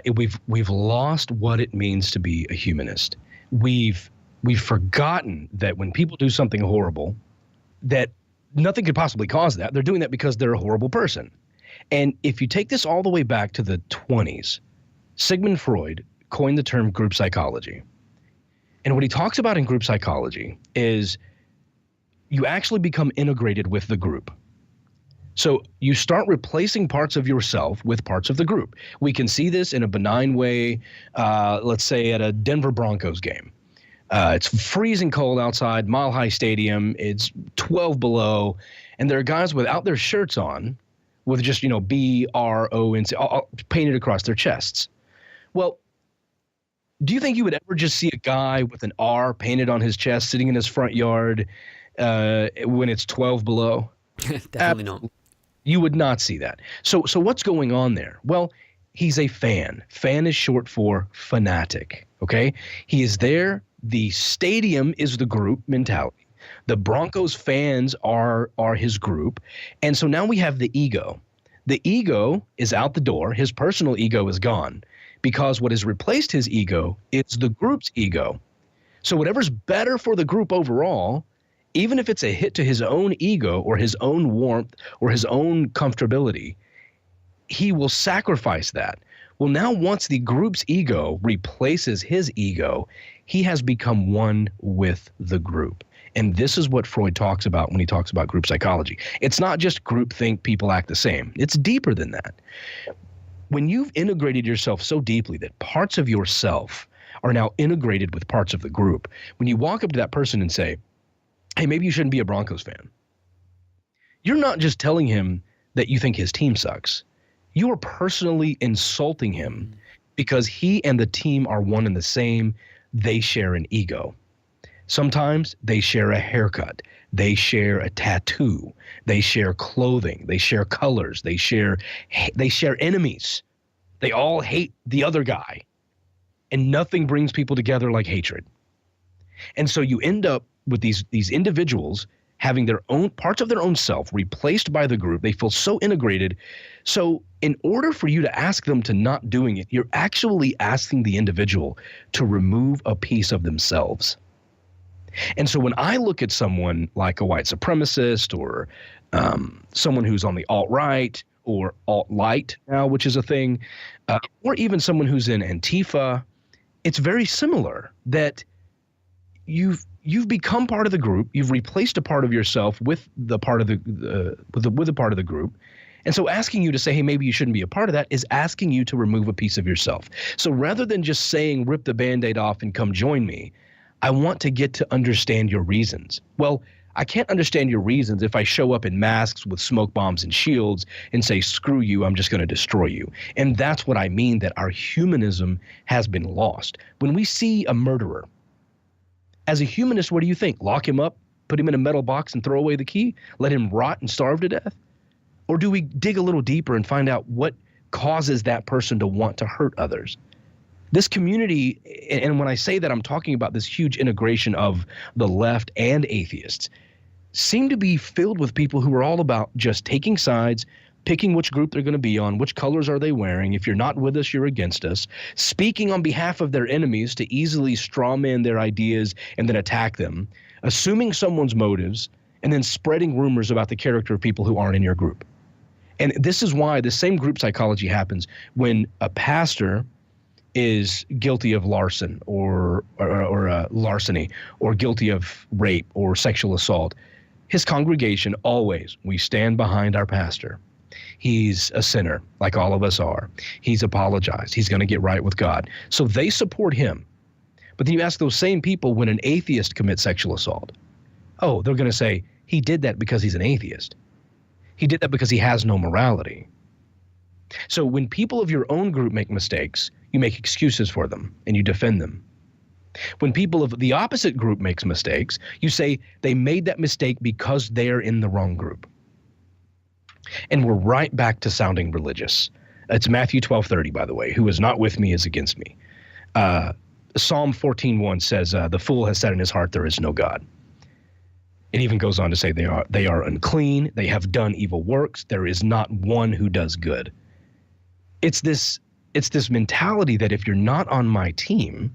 We've lost what it means to be a humanist. We've forgotten that when people do something horrible, that nothing could possibly cause that. They're doing that because they're a horrible person. And if you take this all the way back to the 20s, Sigmund Freud coined the term group psychology. And what he talks about in group psychology is you actually become integrated with the group. So you start replacing parts of yourself with parts of the group. We can see this in a benign way, let's say at a Denver Broncos game. It's freezing cold outside, Mile High Stadium. It's 12 below, and there are guys without their shirts on, with just, B-R-O-N-C painted across their chests. Well, do you think you would ever just see a guy with an R painted on his chest sitting in his front yard when it's 12 below? Definitely not. You would not see that. So what's going on there? Well, he's a fan. Fan is short for fanatic, okay? He is there. The stadium is the group mentality. The Broncos fans are his group. And so now we have the ego. The ego is out the door. His personal ego is gone, because what has replaced his ego is the group's ego. So whatever's better for the group overall, even if it's a hit to his own ego or his own warmth or his own comfortability, he will sacrifice that. Well, now once the group's ego replaces his ego, he has become one with the group. And this is what Freud talks about when he talks about group psychology. It's not just groupthink, people act the same. It's deeper than that. When you've integrated yourself so deeply that parts of yourself are now integrated with parts of the group, when you walk up to that person and say, hey, maybe you shouldn't be a Broncos fan, you're not just telling him that you think his team sucks. You are personally insulting him because he and the team are one and the same. They share an ego. Sometimes they share a haircut. They share a tattoo. They share clothing. They share colors. They share enemies. They all hate the other guy. And nothing brings people together like hatred. And so you end up with these individuals having their own parts of their own self replaced by the group. They feel so integrated. So in order for you to ask them to not doing it, you're actually asking the individual to remove a piece of themselves. And so when I look at someone like a white supremacist or someone who's on the alt-right or alt-light now, which is a thing, or even someone who's in Antifa, it's very similar that you've become part of the group. You've replaced a part of yourself with the part of with a part of the group. And so asking you to say, hey, maybe you shouldn't be a part of that is asking you to remove a piece of yourself. So rather than just saying, rip the Band-Aid off and come join me, I want to get to understand your reasons. Well, I can't understand your reasons if I show up in masks with smoke bombs and shields and say, screw you, I'm just going to destroy you. And that's what I mean, that our humanism has been lost. When we see a murderer, as a humanist, what do you think? Lock him up, put him in a metal box and throw away the key? Let him rot and starve to death? Or do we dig a little deeper and find out what causes that person to want to hurt others? This community, and when I say that, I'm talking about this huge integration of the left and atheists, seem to be filled with people who are all about just taking sides, picking which group they're going to be on, which colors are they wearing. If you're not with us, you're against us. Speaking on behalf of their enemies to easily strawman their ideas and then attack them. Assuming someone's motives and then spreading rumors about the character of people who aren't in your group. And this is why the same group psychology happens when a pastor is guilty of larceny or larceny or guilty of rape or sexual assault. His congregation always, we stand behind our pastor. He's a sinner, like all of us are. He's apologized. He's going to get right with God. So they support him. But then you ask those same people when an atheist commits sexual assault. Oh, they're going to say, he did that because he's an atheist. He did that because he has no morality. So when people of your own group make mistakes, you make excuses for them and you defend them. When people of the opposite group makes mistakes, you say they made that mistake because they're in the wrong group. And we're right back to sounding religious. It's Matthew 12:30, by the way. Who is not with me is against me. Psalm 14:1 says, the fool has said in his heart, there is no God. It even goes on to say they are unclean. They have done evil works. There is not one who does good. It's this mentality that if you're not on my team,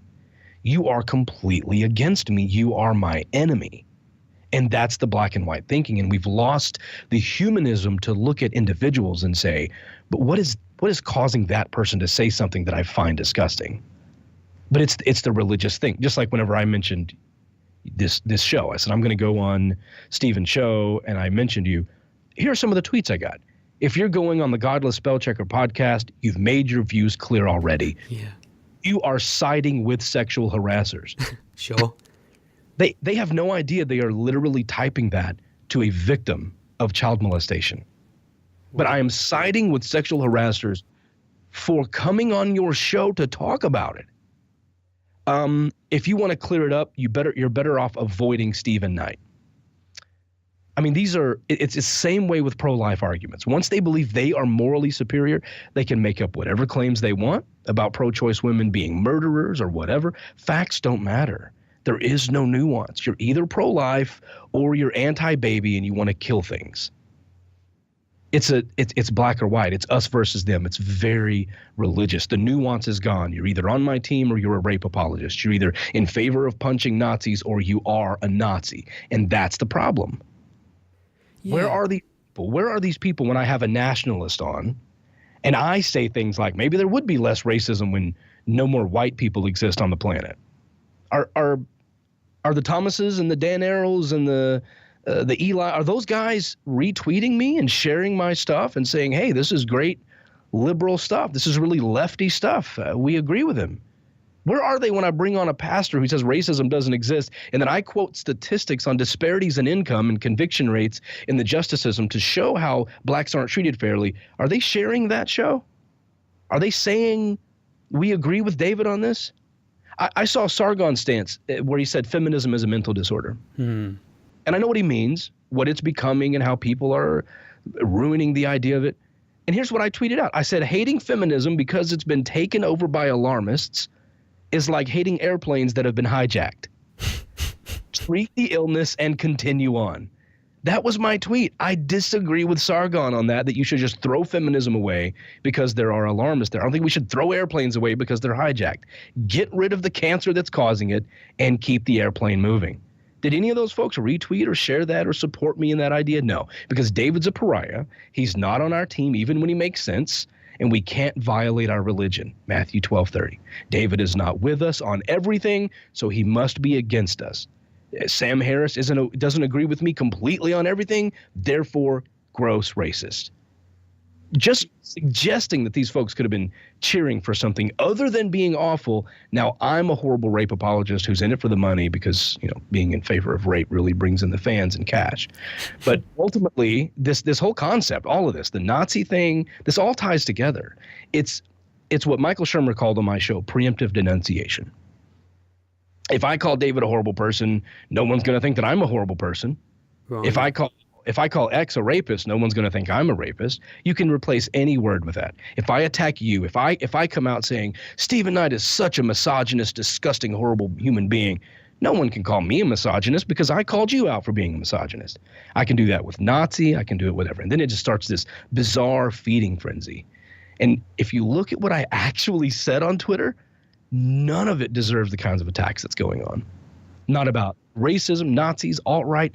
you are completely against me. You are my enemy. And that's the black and white thinking. And we've lost the humanism to look at individuals and say, but what is causing that person to say something that I find disgusting? But it's the religious thing. Just like whenever I mentioned this show, I said, I'm going to go on Stephen's show, and I mentioned you. Here are some of the tweets I got. If you're going on the Godless Spellchecker podcast, you've made your views clear already. Yeah. You are siding with sexual harassers. Sure. They have no idea they are literally typing that to a victim of child molestation. But I am siding with sexual harassers for coming on your show to talk about it. If you want to clear it up, you're better off avoiding Stephen Knight. I mean, it's the same way with pro-life arguments. Once they believe they are morally superior, they can make up whatever claims they want about pro-choice women being murderers or whatever. Facts don't matter. There is no nuance. You're either pro-life or you're anti-baby and you want to kill things. It's black or white. It's us versus them. It's very religious. The nuance is gone. You're either on my team or you're a rape apologist. You're either in favor of punching Nazis or you are a Nazi. And that's the problem. Yeah. Where are these people? Where are these people when I have a nationalist on and I say things like maybe there would be less racism when no more white people exist on the planet? Are the Thomases and the Dan Arrows and the Eli, are those guys retweeting me and sharing my stuff and saying, hey, this is great liberal stuff. This is really lefty stuff. We agree with him. Where are they when I bring on a pastor who says racism doesn't exist, and then I quote statistics on disparities in income and conviction rates in the justice system to show how blacks aren't treated fairly? Are they sharing that show? Are they saying we agree with David on this? I saw Sargon's stance where he said feminism is a mental disorder. And I know what he means, what it's becoming and how people are ruining the idea of it. And here's what I tweeted out. I said, hating feminism because it's been taken over by alarmists is like hating airplanes that have been hijacked. Treat the illness and continue on. That was my tweet. I disagree with Sargon on that you should just throw feminism away because there are alarmists there. I don't think we should throw airplanes away because they're hijacked. Get rid of the cancer that's causing it and keep the airplane moving. Did any of those folks retweet or share that or support me in that idea? No, because David's a pariah. He's not on our team even when he makes sense, and we can't violate our religion. Matthew 12:30. David is not with us on everything, so he must be against us. Sam Harris doesn't agree with me completely on everything, therefore gross racist. Just suggesting that these folks could have been cheering for something other than being awful. Now, I'm a horrible rape apologist who's in it for the money because, being in favor of rape really brings in the fans and cash. But ultimately, this whole concept, all of this, the Nazi thing, this all ties together. It's what Michael Shermer called on my show, preemptive denunciation. If I call David a horrible person, no one's going to think that I'm a horrible person. Right. If I call X a rapist, no one's going to think I'm a rapist. You can replace any word with that. If I attack you, if I come out saying Stephen Knight is such a misogynist, disgusting, horrible human being, no one can call me a misogynist because I called you out for being a misogynist. I can do that with Nazi. I can do it with whatever. And then it just starts this bizarre feeding frenzy. And if you look at what I actually said on Twitter, none of it deserves the kinds of attacks that's going on. Not about racism, Nazis, alt-right,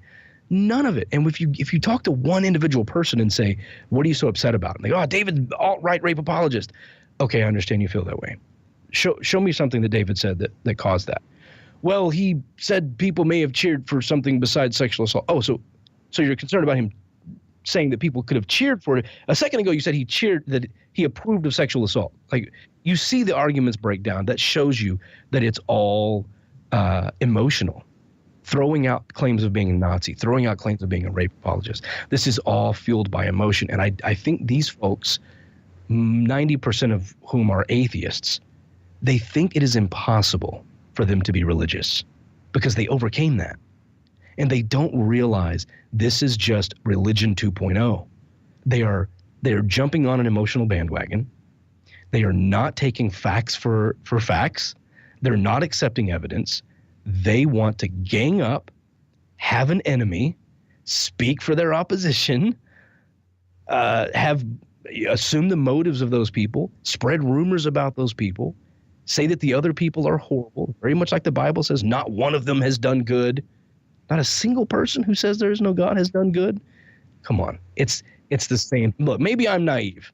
none of it. And if you talk to one individual person and say, what are you so upset about? And they go, oh, David, alt-right rape apologist. Okay, I understand you feel that way. Show me something that David said that caused that. Well, he said people may have cheered for something besides sexual assault. Oh, so you're concerned about him saying that people could have cheered for it. A second ago, you said that he approved of sexual assault. Like, you see the arguments break down. That shows you that it's all emotional. Throwing out claims of being a Nazi, throwing out claims of being a rape apologist. This is all fueled by emotion. And I think these folks, 90% of whom are atheists, they think it is impossible for them to be religious because they overcame that. And they don't realize this is just religion 2.0. They are jumping on an emotional bandwagon. They are not taking facts for facts. They're not accepting evidence. They want to gang up, have an enemy, speak for their opposition, assume the motives of those people, spread rumors about those people, say that the other people are horrible, very much like the Bible says, not one of them has done good. Not a single person who says there is no God has done good. Come on. It's the same. Look, maybe I'm naive.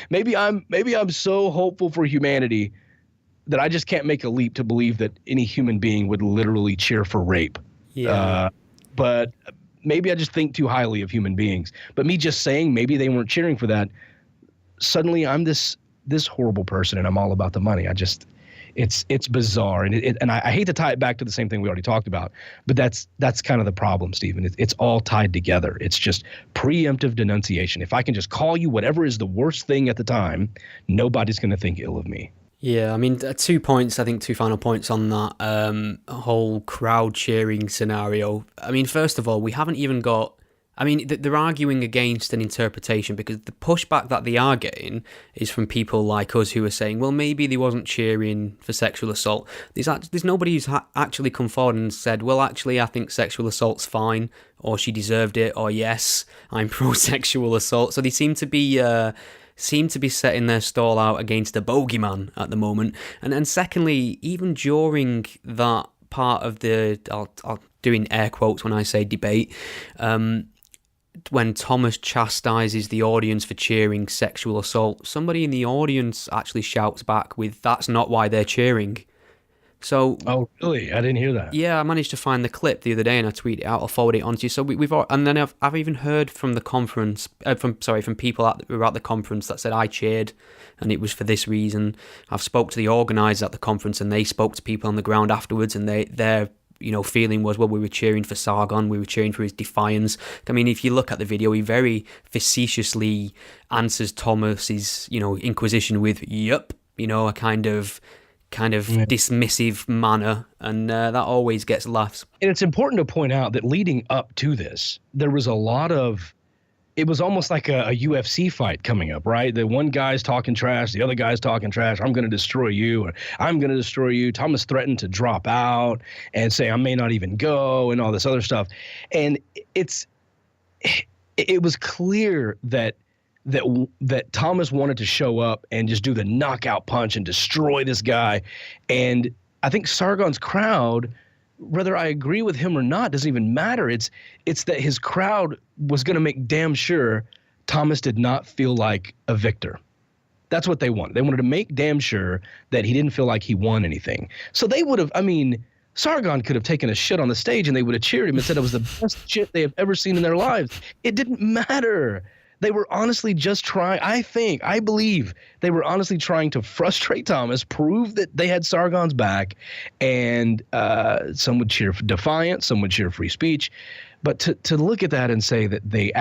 maybe I'm so hopeful for humanity that I just can't make a leap to believe that any human being would literally cheer for rape. Yeah. But maybe I just think too highly of human beings. But me just saying maybe they weren't cheering for that, suddenly I'm this horrible person and I'm all about the money. It's bizarre. And I hate to tie it back to the same thing we already talked about, but that's kind of the problem, Stephen. It's all tied together. It's just preemptive denunciation. If I can just call you whatever is the worst thing at the time, nobody's going to think ill of me. Yeah, I mean, 2 points, I think 2 final points on that whole crowd cheering scenario. I mean, first of all, we haven't even got... I mean, they're arguing against an interpretation because the pushback that they are getting is from people like us who are saying, well, maybe they wasn't cheering for sexual assault. There's nobody who's actually come forward and said, well, actually, I think sexual assault's fine, or she deserved it, or yes, I'm pro-sexual assault. So they seem to be setting their stall out against a bogeyman at the moment. And secondly, even during that part of the, I'll doing air quotes when I say debate, when Thomas chastises the audience for cheering sexual assault, somebody in the audience actually shouts back with, that's not why they're cheering. So, oh, really? I didn't hear that. Yeah, I managed to find the clip the other day and I tweeted it out. I'll forward it on to you. So and then I've even heard from the conference, from people who were at the conference that said I cheered and it was for this reason. I've spoke to the organisers at the conference and they spoke to people on the ground afterwards and their feeling was, well, we were cheering for Sargon, we were cheering for his defiance. I mean, if you look at the video, he very facetiously answers Thomas's, inquisition with, yep, a kind of dismissive manner, and that always gets laughs. And it's important to point out that leading up to this, there was a lot of, it was almost like a UFC fight coming up, right? The one guy's talking trash, the other guy's talking trash. I'm going to destroy you, or I'm going to destroy you. Thomas threatened to drop out and say I may not even go, and all this other stuff. And it's it was clear that Thomas wanted to show up and just do the knockout punch and destroy this guy. And I think Sargon's crowd, whether I agree with him or not, doesn't even matter. It's that his crowd was going to make damn sure Thomas did not feel like a victor. That's what they wanted. They wanted to make damn sure that he didn't feel like he won anything. So they would have, Sargon could have taken a shit on the stage and they would have cheered him and said it was the best shit they have ever seen in their lives. It didn't matter. They were honestly just trying, I believe they were honestly trying to frustrate Thomas, prove that they had Sargon's back, and some would cheer for defiance, some would cheer free speech. But to look at that and say that they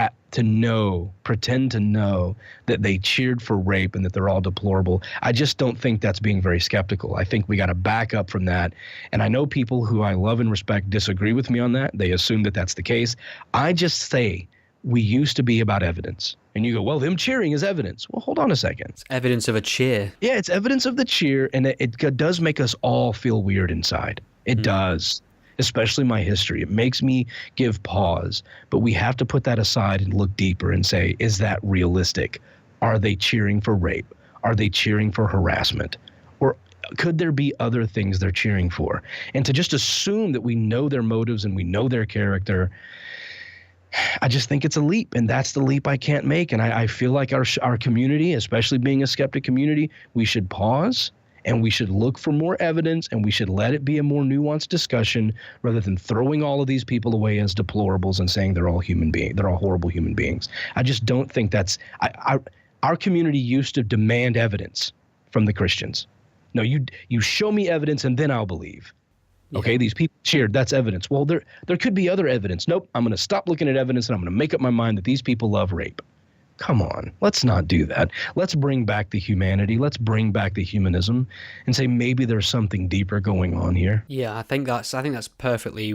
pretend to know that they cheered for rape and that they're all deplorable, I just don't think that's being very skeptical. I think we got to back up from that. And I know people who I love and respect disagree with me on that. They assume that that's the case. I just say we used to be about evidence. And you go, well, them cheering is evidence. Well, hold on a second. It's evidence of a cheer. Yeah, it's evidence of the cheer, and it does make us all feel weird inside. It does. Especially my history. It makes me give pause, but we have to put that aside and look deeper and say, is that realistic? Are they cheering for rape? Are they cheering for harassment? Or could there be other things they're cheering for? And to just assume that we know their motives and we know their character, I just think it's a leap, and that's the leap I can't make. And I feel like our community, especially being a skeptic community, we should pause and we should look for more evidence, and we should let it be a more nuanced discussion rather than throwing all of these people away as deplorables and saying they're all horrible human beings. I just don't think that's our community used to demand evidence from the Christians. No, you show me evidence and then I'll believe. Okay, these people cheered, that's evidence. Well, there could be other evidence. Nope, I'm going to stop looking at evidence and I'm going to make up my mind that these people love rape. Come on, let's not do that. Let's bring back the humanity. Let's bring back the humanism and say maybe there's something deeper going on here. Yeah, I think that's perfectly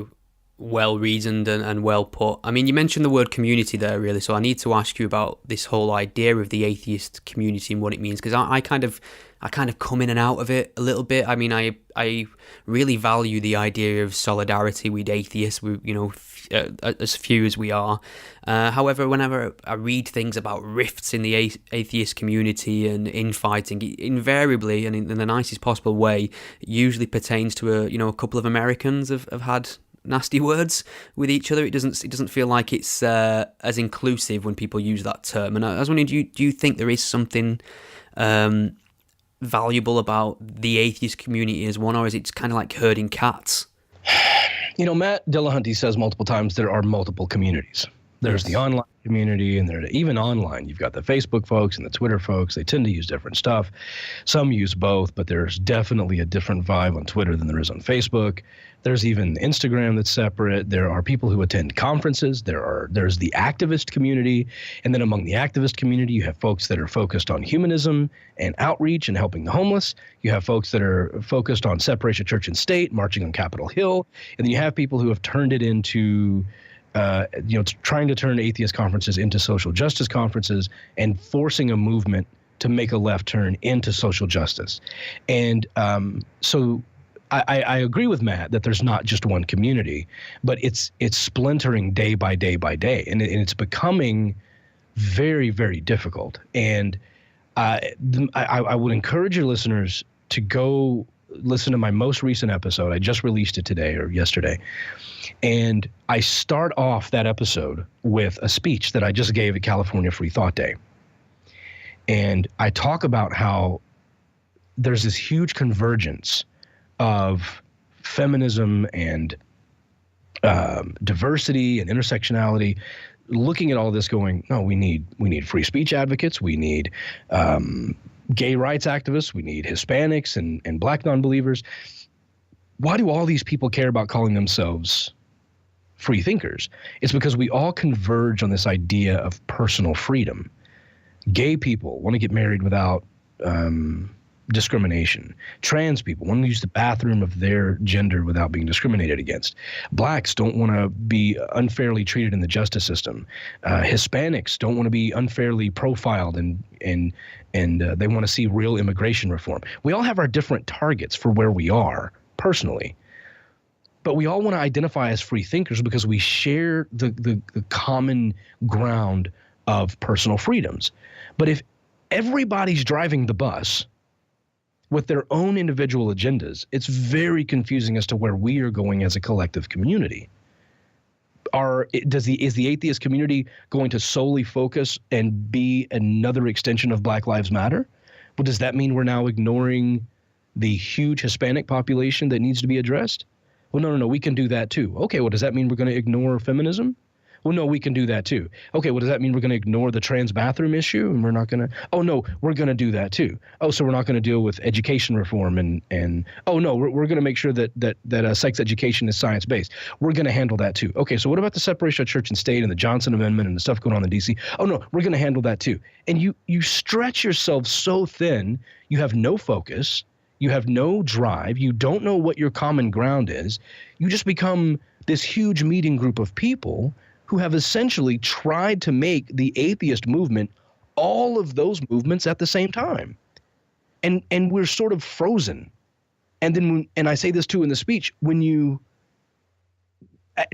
well reasoned and well put. I mean, you mentioned the word community there, really, so I need to ask you about this whole idea of the atheist community and what it means, because I kind of come in and out of it a little bit. I mean, I really value the idea of solidarity with atheists, as few as we are. However, whenever I read things about rifts in the atheist community and infighting, invariably and in the nicest possible way, it usually pertains to a couple of Americans have had nasty words with each other. It doesn't feel like it's as inclusive when people use that term. And I was wondering, do you think there is something valuable about the atheist community as one, or is it kind of like herding cats? Matt Dillahunty says multiple times there are multiple communities. There's the online community, and even online, you've got the Facebook folks and the Twitter folks. They tend to use different stuff. Some use both, but there's definitely a different vibe on Twitter than there is on Facebook. There's even Instagram that's separate. There are people who attend conferences. There's the activist community. And then among the activist community, you have folks that are focused on humanism and outreach and helping the homeless. You have folks that are focused on separation of church and state, marching on Capitol Hill. And then you have people who have turned it into trying to turn atheist conferences into social justice conferences and forcing a movement to make a left turn into social justice. And so I agree with Matt that there's not just one community, but it's splintering day by day by day, and it's becoming very, very difficult. And I would encourage your listeners to go listen to my most recent episode. I just released it today or yesterday. And I start off that episode with a speech that I just gave at California Free Thought Day. And I talk about how there's this huge convergence of feminism and diversity and intersectionality, looking at all this going, no, we need free speech advocates. We need gay rights activists. We need Hispanics and black non-believers. Why do all these people care about calling themselves free thinkers? It's because we all converge on this idea of personal freedom. Gay people want to get married without discrimination. Trans people want to use the bathroom of their gender without being discriminated against. Blacks don't want to be unfairly treated in the justice system. Hispanics don't want to be unfairly profiled and they want to see real immigration reform. We all have our different targets for where we are personally. But we all want to identify as free thinkers because we share the common ground of personal freedoms. But if everybody's driving the bus with their own individual agendas, it's very confusing as to where we are going as a collective community. Is the atheist community going to solely focus and be another extension of Black Lives Matter? Well, does that mean we're now ignoring the huge Hispanic population that needs to be addressed? Well, no, we can do that too. Okay, well, does that mean we're going to ignore feminism? Well, no, we can do that too. Okay, well, does that mean we're going to ignore the trans bathroom issue and we're not going to? Oh, no, we're going to do that too. Oh, so we're not going to deal with education reform and oh, no, we're going to make sure that sex education is science-based. We're going to handle that too. Okay, so what about the separation of church and state and the Johnson Amendment and the stuff going on in D.C.? Oh, no, we're going to handle that too. And you stretch yourself so thin, you have no focus, you have no drive, you don't know what your common ground is. You just become this huge meeting group of people who have essentially tried to make the atheist movement all of those movements at the same time. And we're sort of frozen. And then, and I say this too in the speech, when you,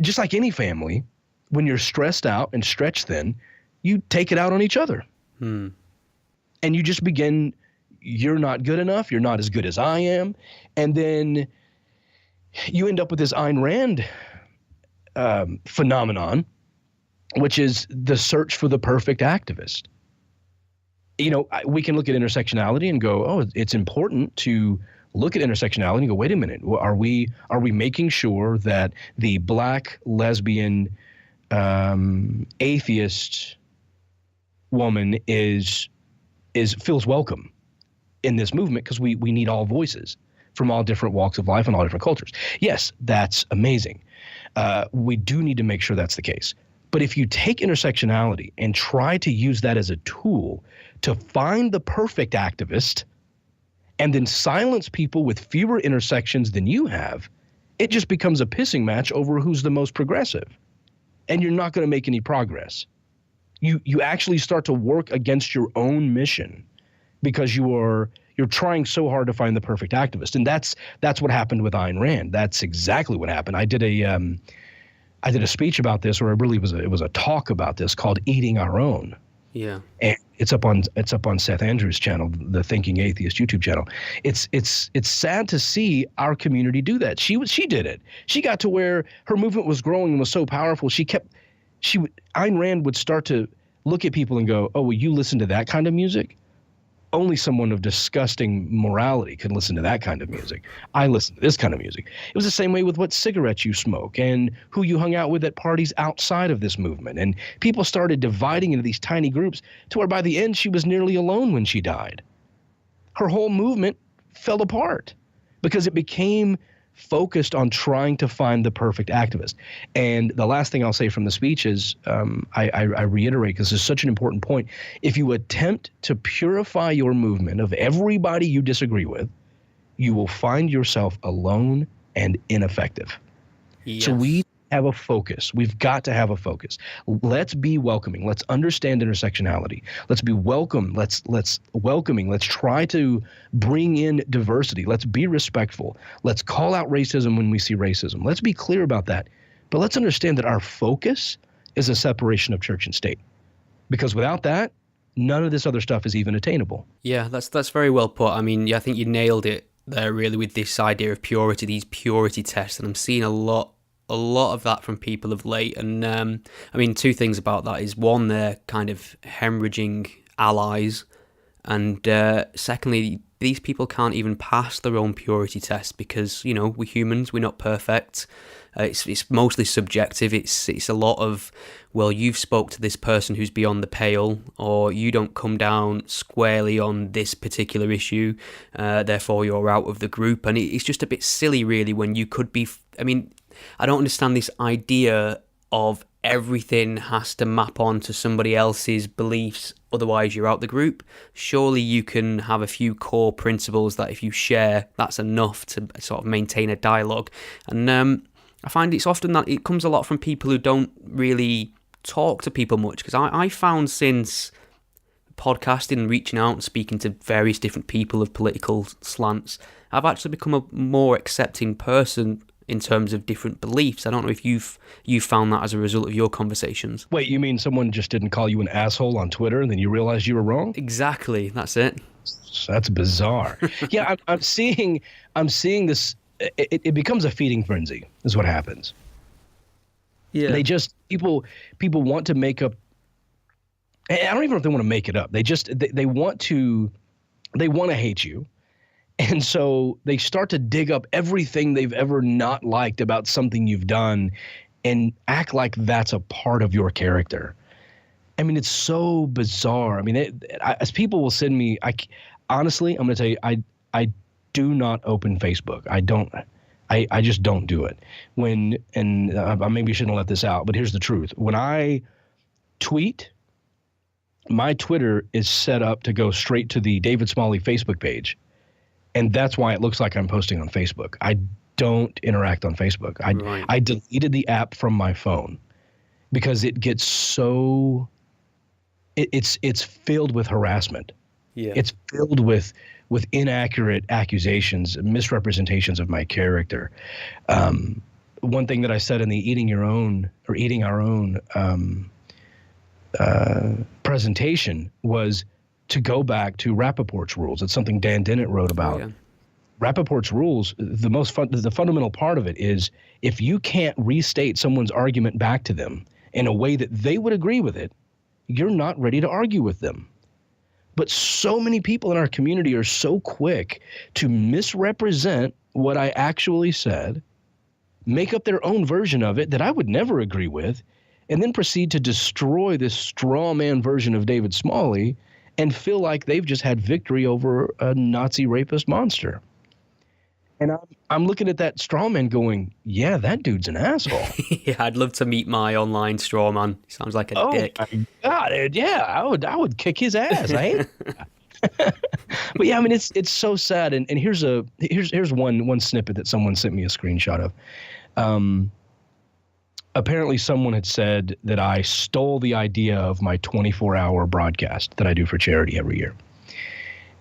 just like any family, when you're stressed out and stretched thin, you take it out on each other. And you just begin, you're not good enough, you're not as good as I am. And then you end up with this Ayn Rand phenomenon, which is the search for the perfect activist. You know, we can look at intersectionality and go, oh, it's important to look at intersectionality and go, wait a minute, are we making sure that the Black, lesbian, atheist woman feels welcome in this movement? Because we need all voices from all different walks of life and all different cultures. Yes, that's amazing. We do need to make sure that's the case. But if you take intersectionality and try to use that as a tool to find the perfect activist and then silence people with fewer intersections than you have, it just becomes a pissing match over who's the most progressive. And you're not going to make any progress. You actually start to work against your own mission because you're trying so hard to find the perfect activist. And that's what happened with Ayn Rand. That's exactly what happened. I did a speech about this, or it was a talk about this called "Eating Our Own." Yeah, and it's up on Seth Andrews' channel, the Thinking Atheist YouTube channel. It's sad to see our community do that. She did it. She got to where her movement was growing and was so powerful. Ayn Rand would start to look at people and go, "Oh, well, you listen to that kind of music? Only someone of disgusting morality could listen to that kind of music. I listen to this kind of music." It was the same way with what cigarettes you smoke and who you hung out with at parties outside of this movement. And people started dividing into these tiny groups to where by the end she was nearly alone when she died. Her whole movement fell apart because it became focused on trying to find the perfect activist. And the last thing I'll say from the speech is, I reiterate, because this is such an important point, if you attempt to purify your movement of everybody you disagree with, you will find yourself alone and ineffective. Yes. So we have a focus. We've got to have a focus. Let's be welcoming. Let's understand intersectionality. Let's be welcome. Let's welcoming. Let's try to bring in diversity. Let's be respectful. Let's call out racism when we see racism. Let's be clear about that. But let's understand that our focus is a separation of church and state. Because without that, none of this other stuff is even attainable. Yeah, that's very well put. I mean, I think you nailed it there really with this idea of purity, these purity tests. And I'm seeing a lot of that from people of late. And I mean, two things about that is, one, they're kind of hemorrhaging allies, and secondly, these people can't even pass their own purity test because, you know, we're humans, we're not perfect. It's mostly subjective. It's a lot of, well, you've spoke to this person who's beyond the pale, or you don't come down squarely on this particular issue, therefore you're out of the group. And it's just a bit silly, really, when you could be, I mean, I don't understand this idea of everything has to map on to somebody else's beliefs, otherwise you're out the group. Surely you can have a few core principles that if you share, that's enough to sort of maintain a dialogue. And I find it's often that it comes a lot from people who don't really talk to people much, because I found since podcasting and reaching out and speaking to various different people of political slants, I've actually become a more accepting person in terms of different beliefs. I don't know if you've found that as a result of your conversations. Wait, you mean someone just didn't call you an asshole on Twitter and then you realized you were wrong? Exactly, that's it. That's bizarre. Yeah, I'm seeing this. It becomes a feeding frenzy, is what happens. Yeah. They just people want to make up. I don't even know if they want to make it up. They want to hate you, and so they start to dig up everything they've ever not liked about something you've done, and act like that's a part of your character. I mean, it's so bizarre. I mean, as people will send me, honestly, I'm going to tell you, I do not open Facebook. I just don't do it. I maybe shouldn't let this out, but here's the truth. When I tweet, my Twitter is set up to go straight to the David Smalley Facebook page, and that's why it looks like I'm posting on Facebook. I don't interact on Facebook. I deleted the app from my phone because it gets so... It's filled with harassment. Yeah. It's filled with inaccurate accusations, misrepresentations of my character. One thing that I said in the eating our own presentation was to go back to Rappaport's rules. It's something Dan Dennett wrote about. Oh, yeah. Rappaport's rules, the fundamental part of it is if you can't restate someone's argument back to them in a way that they would agree with it, you're not ready to argue with them. But so many people in our community are so quick to misrepresent what I actually said, make up their own version of it that I would never agree with, and then proceed to destroy this straw man version of David Smalley and feel like they've just had victory over a Nazi rapist monster. And I'm looking at that straw man going, yeah, that dude's an asshole. Yeah, I'd love to meet my online straw man. He sounds like a dick. Oh my God, dude, yeah, I would kick his ass. I hate But yeah, I mean, it's so sad. And here's one snippet that someone sent me a screenshot of. Apparently someone had said that I stole the idea of my 24-hour broadcast that I do for charity every year.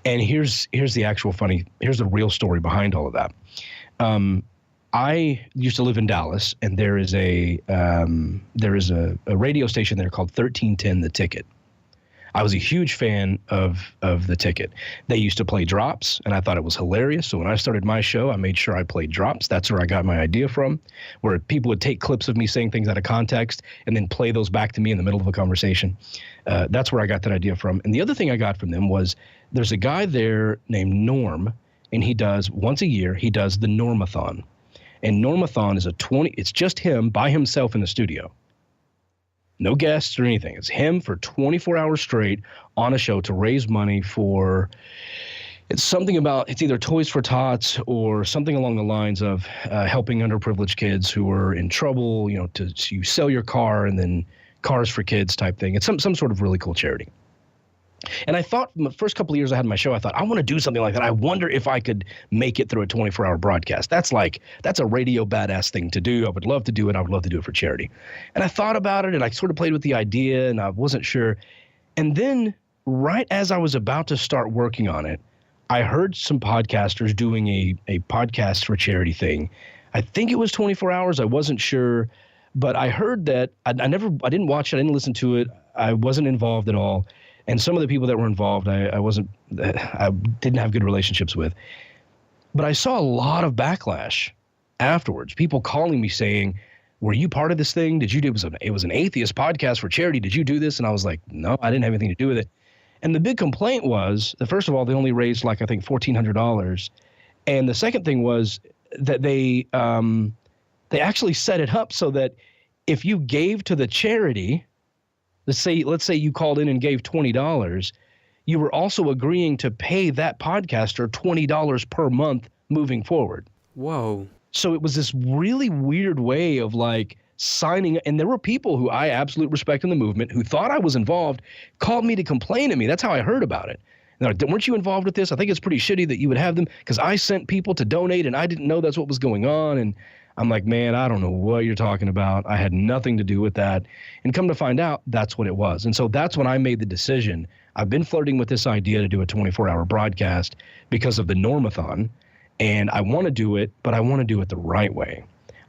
And here's the real story behind all of that. I used to live in Dallas, and there is a radio station there called 1310 The Ticket. I was a huge fan of The Ticket. They used to play drops, and I thought it was hilarious. So when I started my show, I made sure I played drops. That's where I got my idea from, where people would take clips of me saying things out of context and then play those back to me in the middle of a conversation. That's where I got that idea from. And the other thing I got from them was there's a guy there named Norm, and he does, once a year, he does the Normathon. And Normathon is it's just him by himself in the studio. No guests or anything. It's him for 24 hours straight on a show to raise money for, it's either Toys for Tots or something along the lines of helping underprivileged kids who are in trouble, you sell your car and then Cars for Kids type thing. It's some sort of really cool charity. And I thought the first couple of years I had my show, I thought, I want to do something like that. I wonder if I could make it through a 24-hour broadcast. That's a radio badass thing to do. I would love to do it. I would love to do it for charity. And I thought about it, and I sort of played with the idea, and I wasn't sure. And then right as I was about to start working on it, I heard some podcasters doing a podcast for charity thing. I think it was 24 hours. I wasn't sure. But I heard that I didn't watch it. I didn't listen to it. I wasn't involved at all. And some of the people that were involved, I didn't have good relationships with. But I saw a lot of backlash afterwards. People calling me saying, "Were you part of this thing? Did you do it was an atheist podcast for charity? Did you do this?" And I was like, "No, I didn't have anything to do with it." And the big complaint was that, first of all, they only raised I think $1,400, and the second thing was that they actually set it up so that if you gave to the charity, let's say you called in and gave $20, you were also agreeing to pay that podcaster $20 per month moving forward. Whoa. So it was this really weird way of signing, and there were people who I absolutely respect in the movement who thought I was involved, called me to complain to me. That's how I heard about it. And they're like, "Weren't you involved with this? I think it's pretty shitty that you would have them, because I sent people to donate and I didn't know that's what was going on." And I'm like, "Man, I don't know what you're talking about. I had nothing to do with that." And come to find out, that's what it was. And so that's when I made the decision. I've been flirting with this idea to do a 24-hour broadcast because of the Normathon, and I want to do it, but I want to do it the right way.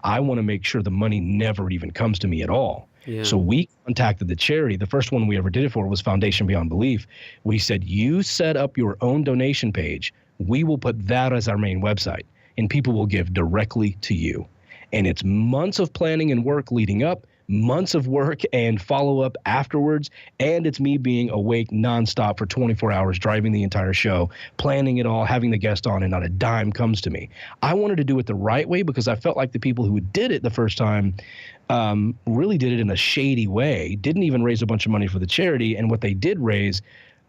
I want to make sure the money never even comes to me at all. Yeah. So we contacted the charity. The first one we ever did it for was Foundation Beyond Belief. We said, you set up your own donation page. We will put that as our main website, and people will give directly to you. And it's months of planning and work leading up, months of work and follow-up afterwards, and it's me being awake nonstop for 24 hours, driving the entire show, planning it all, having the guest on, and not a dime comes to me. I wanted to do it the right way because I felt like the people who did it the first time really did it in a shady way, didn't even raise a bunch of money for the charity, and what they did raise,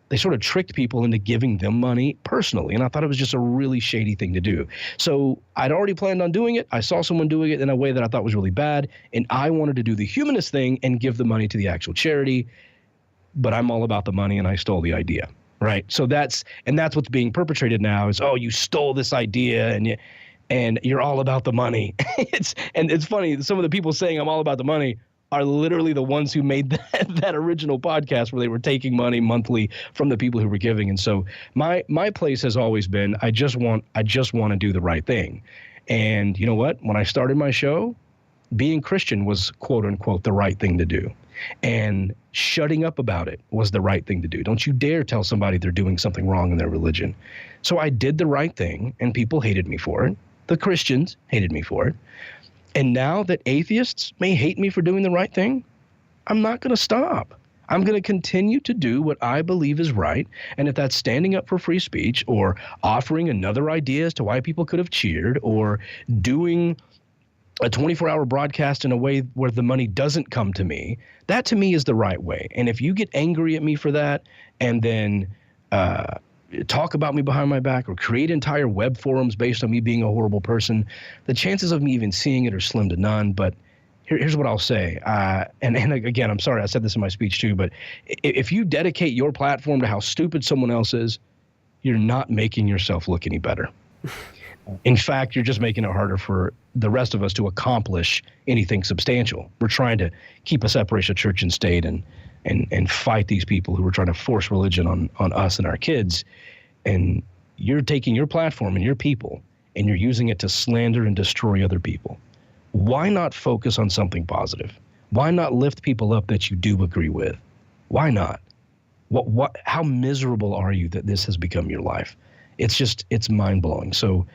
they sort of tricked people into giving them money personally. And I thought it was just a really shady thing to do. So I'd already planned on doing it. I saw someone doing it in a way that I thought was really bad. And I wanted to do the humanist thing and give the money to the actual charity. But I'm all about the money, and I stole the idea. Right. So that's what's being perpetrated now is, oh, you stole this idea and you're all about the money. It's funny. Some of the people saying I'm all about the money are literally the ones who made that original podcast where they were taking money monthly from the people who were giving. And so my place has always been, I just want to do the right thing. And you know what? When I started my show, being Christian was quote unquote the right thing to do. And shutting up about it was the right thing to do. Don't you dare tell somebody they're doing something wrong in their religion. So I did the right thing, and people hated me for it. The Christians hated me for it. And now that atheists may hate me for doing the right thing, I'm not going to stop. I'm going to continue to do what I believe is right. And if that's standing up for free speech or offering another idea as to why people could have cheered or doing a 24-hour broadcast in a way where the money doesn't come to me, that to me is the right way. And if you get angry at me for that and then talk about me behind my back or create entire web forums based on me being a horrible person, the chances of me even seeing it are slim to none. But here's what I'll say. And again, I'm sorry, I said this in my speech too, but if you dedicate your platform to how stupid someone else is, you're not making yourself look any better. In fact, you're just making it harder for the rest of us to accomplish anything substantial. We're trying to keep a separation of church and state and fight these people who are trying to force religion on us and our kids. And you're taking your platform and your people and you're using it to slander and destroy other people. Why not focus on something positive? Why not lift people up that you do agree with? Why not? How miserable are you that this has become your life? It's mind-blowing. So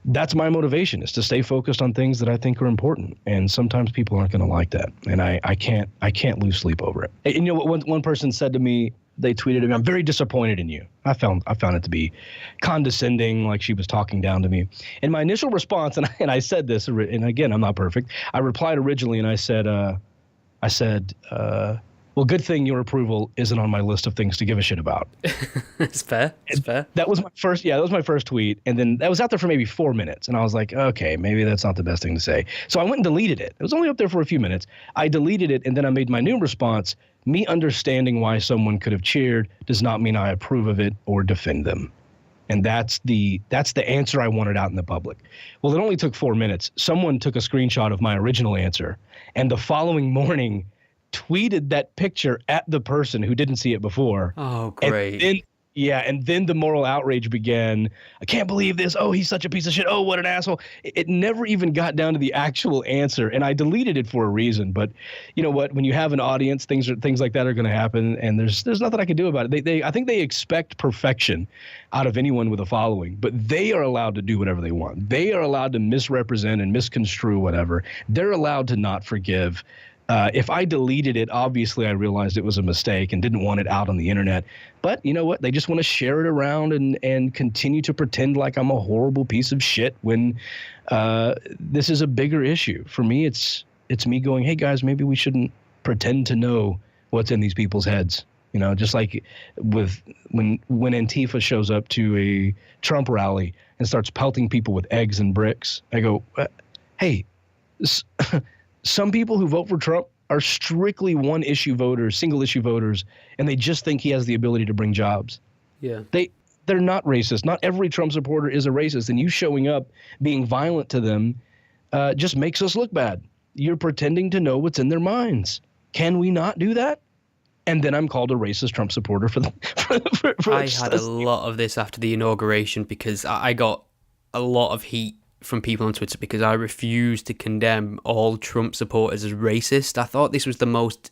that's my motivation, is to stay focused on things that I think are important. And sometimes people aren't going to like that. And I can't lose sleep over it. And you know what one person said to me, they tweeted at me, "I'm very disappointed in you." I found it to be condescending, like she was talking down to me. And my initial response, and I said this, and again, I'm not perfect. I replied originally and I said, well, good thing your approval isn't on my list of things to give a shit about. It's fair. It's fair. That was my first tweet. And then that was out there for maybe 4 minutes. And I was like, okay, maybe that's not the best thing to say. So I went and deleted it. It was only up there for a few minutes. I deleted it, and then I made my new response. Me understanding why someone could have cheered does not mean I approve of it or defend them. And that's the answer I wanted out in the public. Well, it only took 4 minutes. Someone took a screenshot of my original answer, and the following morning tweeted that picture at the person who didn't see it before. Oh, great. And then the moral outrage began. I can't believe this. Oh, he's such a piece of shit. Oh, what an asshole. It never even got down to the actual answer, and I deleted it for a reason. But you know what? When you have an audience, things like that are going to happen, and there's nothing I can do about it. I think they expect perfection out of anyone with a following, but they are allowed to do whatever they want. They are allowed to misrepresent and misconstrue whatever. They're allowed to not forgive. If I deleted it, obviously I realized it was a mistake and didn't want it out on the internet. But you know what? They just want to share it around and continue to pretend like I'm a horrible piece of shit when this is a bigger issue. For me, it's me going, hey, guys, maybe we shouldn't pretend to know what's in these people's heads. You know, just like with when Antifa shows up to a Trump rally and starts pelting people with eggs and bricks. I go, hey, some people who vote for Trump are strictly one-issue voters, single-issue voters, and they just think he has the ability to bring jobs. Yeah. They're not racist. Not every Trump supporter is a racist, and you showing up being violent to them just makes us look bad. You're pretending to know what's in their minds. Can we not do that? And then I'm called a racist Trump supporter for I had a lot of this after the inauguration because I got a lot of heat from people on Twitter because I refuse to condemn all Trump supporters as racist. I thought this was the most,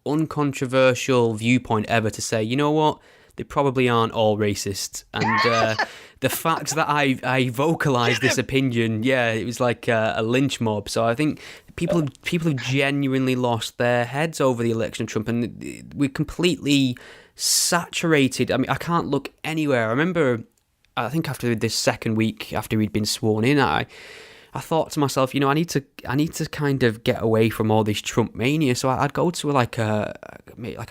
uncontroversial viewpoint ever to say, you know what, they probably aren't all racist. And the fact that I vocalized this opinion, it was like a lynch mob. So I think people have genuinely lost their heads over the election of Trump, and we're completely saturated. I mean, I can't look anywhere. I remember, I think after this second week after he'd been sworn in, I thought to myself, I need to kind of get away from all this Trump mania. So I'd go to like a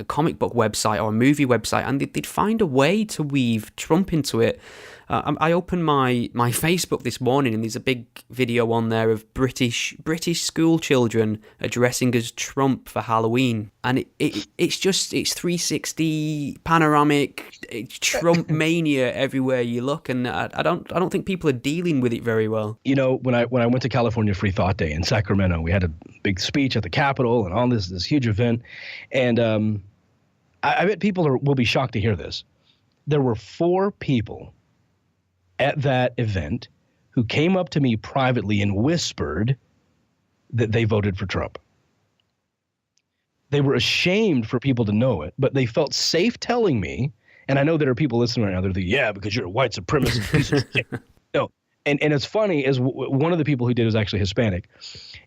comic book website or a movie website, and they'd find a way to weave Trump into it. I opened my Facebook this morning, and there's a big video on there of British school children addressing as Trump for Halloween, and it's 360 panoramic, it's Trump mania everywhere you look, and I don't think people are dealing with it very well. When I went to California Free Thought Day in Sacramento, we had a big speech at the Capitol and all this huge event, and I bet people will be shocked to hear this. There were 4 people at that event who came up to me privately and whispered that they voted for Trump. They were ashamed for people to know it, but they felt safe telling me, and I know there are people listening right now that are thinking, because you're a white supremacist piece of shit. No. And it's funny, as one of the people who did was actually Hispanic,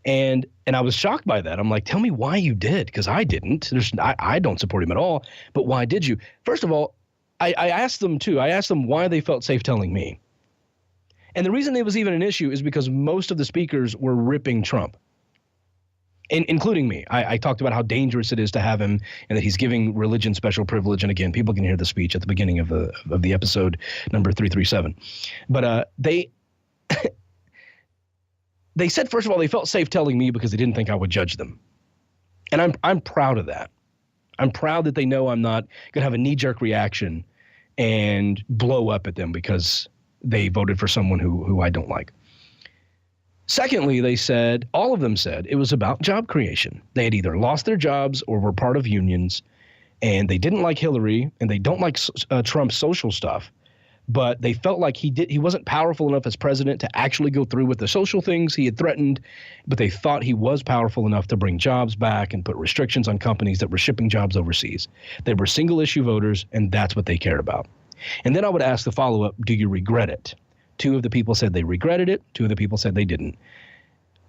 and I was shocked by that. I'm like, tell me why you did, because I didn't. I don't support him at all, but why did you? First of all, I asked them too. I asked them why they felt safe telling me. And the reason it was even an issue is because most of the speakers were ripping Trump, including me. I talked about how dangerous it is to have him and that he's giving religion special privilege. And again, people can hear the speech at the beginning of the episode number 337. But they said, first of all, they felt safe telling me because they didn't think I would judge them. And I'm proud of that. I'm proud that they know I'm not going to have a knee-jerk reaction and blow up at them because they voted for someone who I don't like. Secondly, all of them said it was about job creation. They had either lost their jobs or were part of unions, and they didn't like Hillary, and they don't like Trump's social stuff, but they felt like he wasn't powerful enough as president to actually go through with the social things he had threatened, but they thought he was powerful enough to bring jobs back and put restrictions on companies that were shipping jobs overseas. They were single-issue voters, and that's what they cared about. And then I would ask the follow-up, do you regret it? 2 of the people said they regretted it. 2 of the people said they didn't.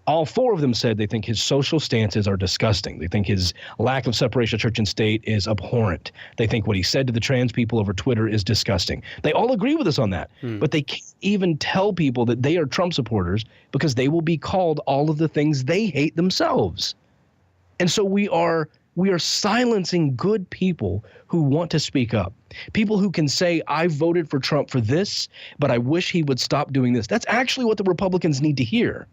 All 4 of them said they think his social stances are disgusting. They think his lack of separation of church and state is abhorrent. They think what he said to the trans people over Twitter is disgusting. They all agree with us on that. But they can't even tell people that they are Trump supporters because they will be called all of the things they hate themselves. And so we are silencing good people who want to speak up. People who can say, I voted for Trump for this, but I wish he would stop doing this. That's actually what the Republicans need to hear.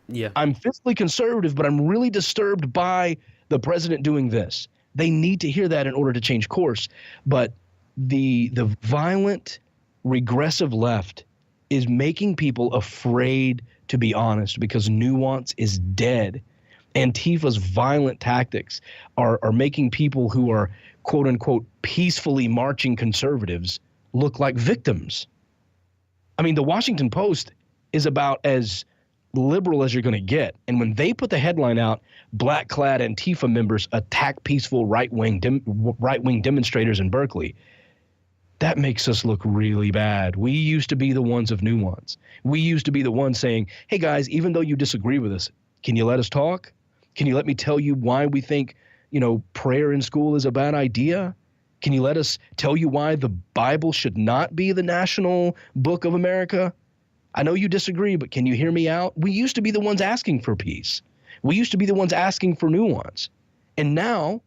Yeah. I'm fiscally conservative, but I'm really disturbed by the president doing this. They need to hear that in order to change course. But the violent, regressive left is making people afraid to be honest because nuance is dead. Antifa's violent tactics are making people who are, quote unquote, peacefully marching conservatives look like victims. I mean, the Washington Post is about as liberal as you're going to get. And when they put the headline out, black-clad Antifa members attack peaceful right-wing demonstrators in Berkeley, that makes us look really bad. We used to be the ones of nuance. We used to be the ones saying, hey, guys, even though you disagree with us, can you let us talk? Can you let me tell you why we think, prayer in school is a bad idea? Can you let us tell you why the Bible should not be the national book of America? I know you disagree, but can you hear me out? We used to be the ones asking for peace. We used to be the ones asking for nuance. And now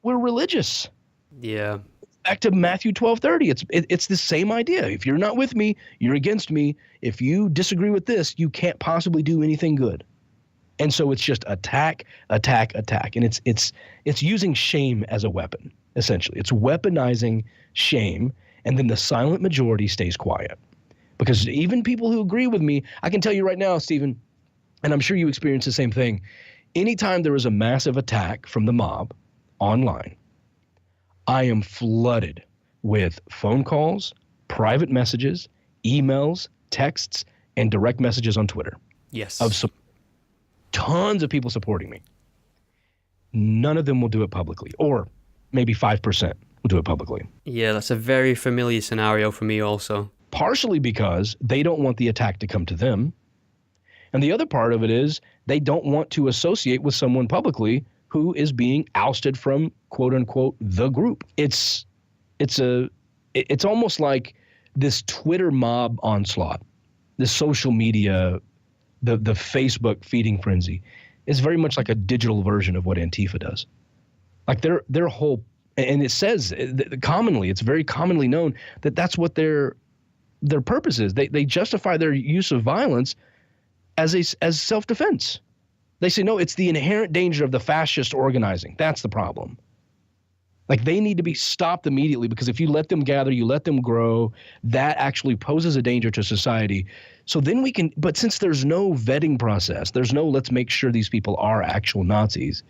we're religious. Yeah. Back to Matthew 12:30. It's the same idea. If you're not with me, you're against me. If you disagree with this, you can't possibly do anything good. And so it's just attack, attack, attack. And it's using shame as a weapon, essentially. It's weaponizing shame, and then the silent majority stays quiet. Because even people who agree with me, I can tell you right now, Stephen, and I'm sure you experience the same thing, anytime there is a massive attack from the mob online, I am flooded with phone calls, private messages, emails, texts, and direct messages on Twitter Yes. of tons of people supporting me. None of them will do it publicly, or maybe 5% will do it publicly. Yeah, that's a very familiar scenario for me also. Partially because they don't want the attack to come to them. And the other part of it is they don't want to associate with someone publicly who is being ousted from, quote unquote, the group. It's almost like this Twitter mob onslaught, this social media, the Facebook feeding frenzy is very much like a digital version of what Antifa does. Like their whole, and it says commonly, it's very commonly known that that's what their purpose is. They justify their use of violence as self-defense. They say, no, it's the inherent danger of the fascist organizing. That's the problem. Like they need to be stopped immediately, because if you let them gather, you let them grow, that actually poses a danger to society. So then we can, but since there's no vetting process, there's no let's make sure these people are actual Nazis,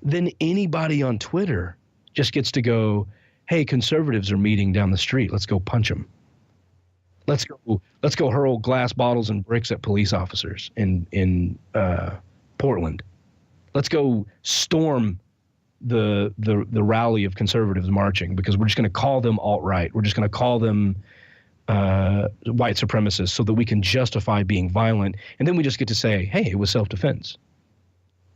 then anybody on Twitter just gets to go, hey, conservatives are meeting down the street. Let's go punch them. Let's go hurl glass bottles and bricks at police officers in Portland. Let's go storm the rally of conservatives marching, because we're just going to call them alt-right. We're just going to call them white supremacists so that we can justify being violent. And then we just get to say, hey, it was self-defense.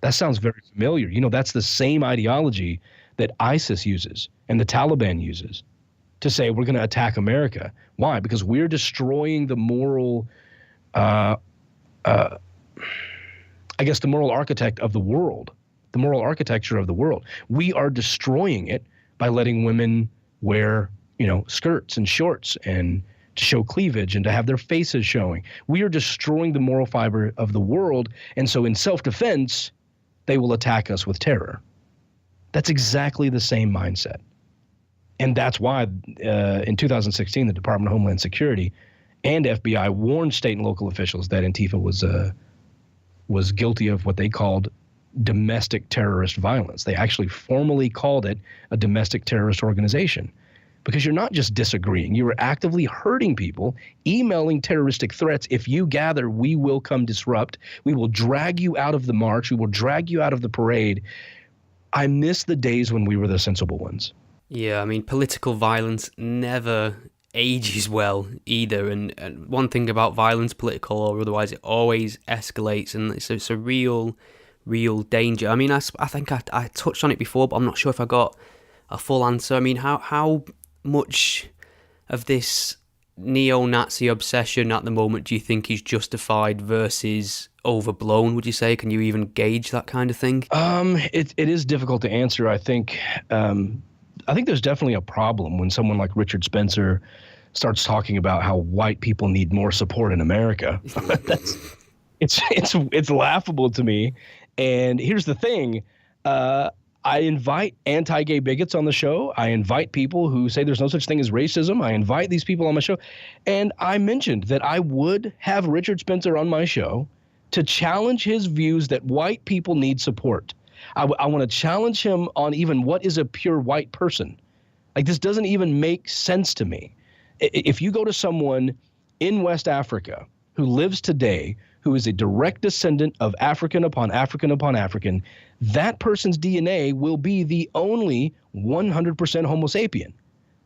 That sounds very familiar. You know, that's the same ideology that ISIS uses and the Taliban uses to say we're going to attack America. Why? Because we're destroying the moral, I guess, the moral architect of the world, the moral architecture of the world. We are destroying it by letting women wear, skirts and shorts and to show cleavage and to have their faces showing. We are destroying the moral fiber of the world. And so in self-defense, they will attack us with terror. That's exactly the same mindset. And that's why in 2016, the Department of Homeland Security and FBI warned state and local officials that Antifa was guilty of what they called domestic terrorist violence. They actually formally called it a domestic terrorist organization, because you're not just disagreeing. You are actively hurting people, emailing terroristic threats. If you gather, we will come disrupt. We will drag you out of the march. We will drag you out of the parade. I miss the days when we were the sensible ones. Yeah, I mean, political violence never ages well either. And one thing about violence, political or otherwise, it always escalates, and it's a real danger. I mean, I think I touched on it before, but I'm not sure if I got a full answer. I mean, how much of this neo-Nazi obsession at the moment do you think is justified versus overblown, would you say? Can you even gauge that kind of thing? It is difficult to answer. I think there's definitely a problem when someone like Richard Spencer starts talking about how white people need more support in America. It's laughable to me. And here's the thing. I invite anti-gay bigots on the show. I invite people who say there's no such thing as racism. I invite these people on my show. And I mentioned that I would have Richard Spencer on my show to challenge his views that white people need support. I want to challenge him on even what is a pure white person. Like, this doesn't even make sense to me. If you go to someone in West Africa who lives today, who is a direct descendant of African upon African upon African, that person's DNA will be the only 100% Homo sapien.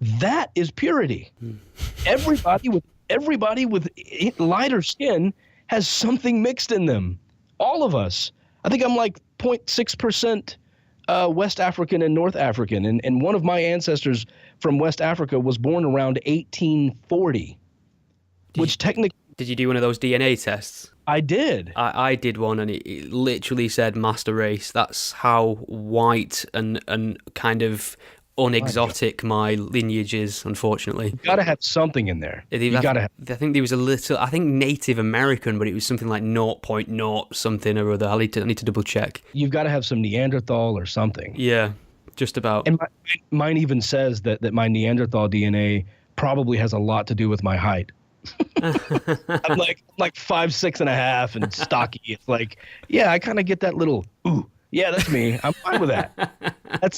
That is purity. Everybody with lighter skin has something mixed in them. All of us. I think I'm like 0.6% West African and North African. And one of my ancestors from West Africa was born around 1840, which technically... Did you do one of those DNA tests? I did. I did one, and it literally said master race. That's how white and kind of unexotic my lineage is, unfortunately. You got to have something in there. I think there was a little, I think Native American, but it was something like 0.0 something or other. I need to double check. You've got to have some Neanderthal or something. Yeah, just about. And mine even says that my Neanderthal DNA probably has a lot to do with my height. I'm like 5'6.5" and stocky. It's like, yeah, I kind of get that little ooh. Yeah, that's me. I'm fine with that.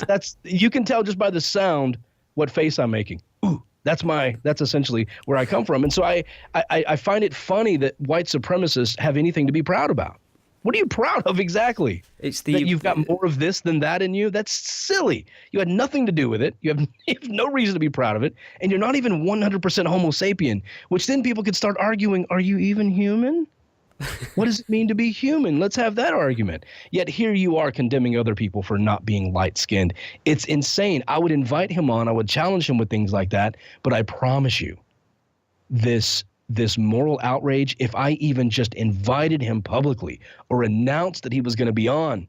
That's you can tell just by the sound what face I'm making. Ooh, That's essentially where I come from. And so I find it funny that white supremacists have anything to be proud about. What are you proud of exactly? It's that you've got more of this than that in you? That's silly. You had nothing to do with it. You have no reason to be proud of it. And you're not even 100% Homo sapien, which then people could start arguing, are you even human? What does it mean to be human? Let's have that argument. Yet here you are condemning other people for not being light-skinned. It's insane. I would invite him on. I would challenge him with things like that. But I promise you, this moral outrage, if I even just invited him publicly or announced that he was going to be on,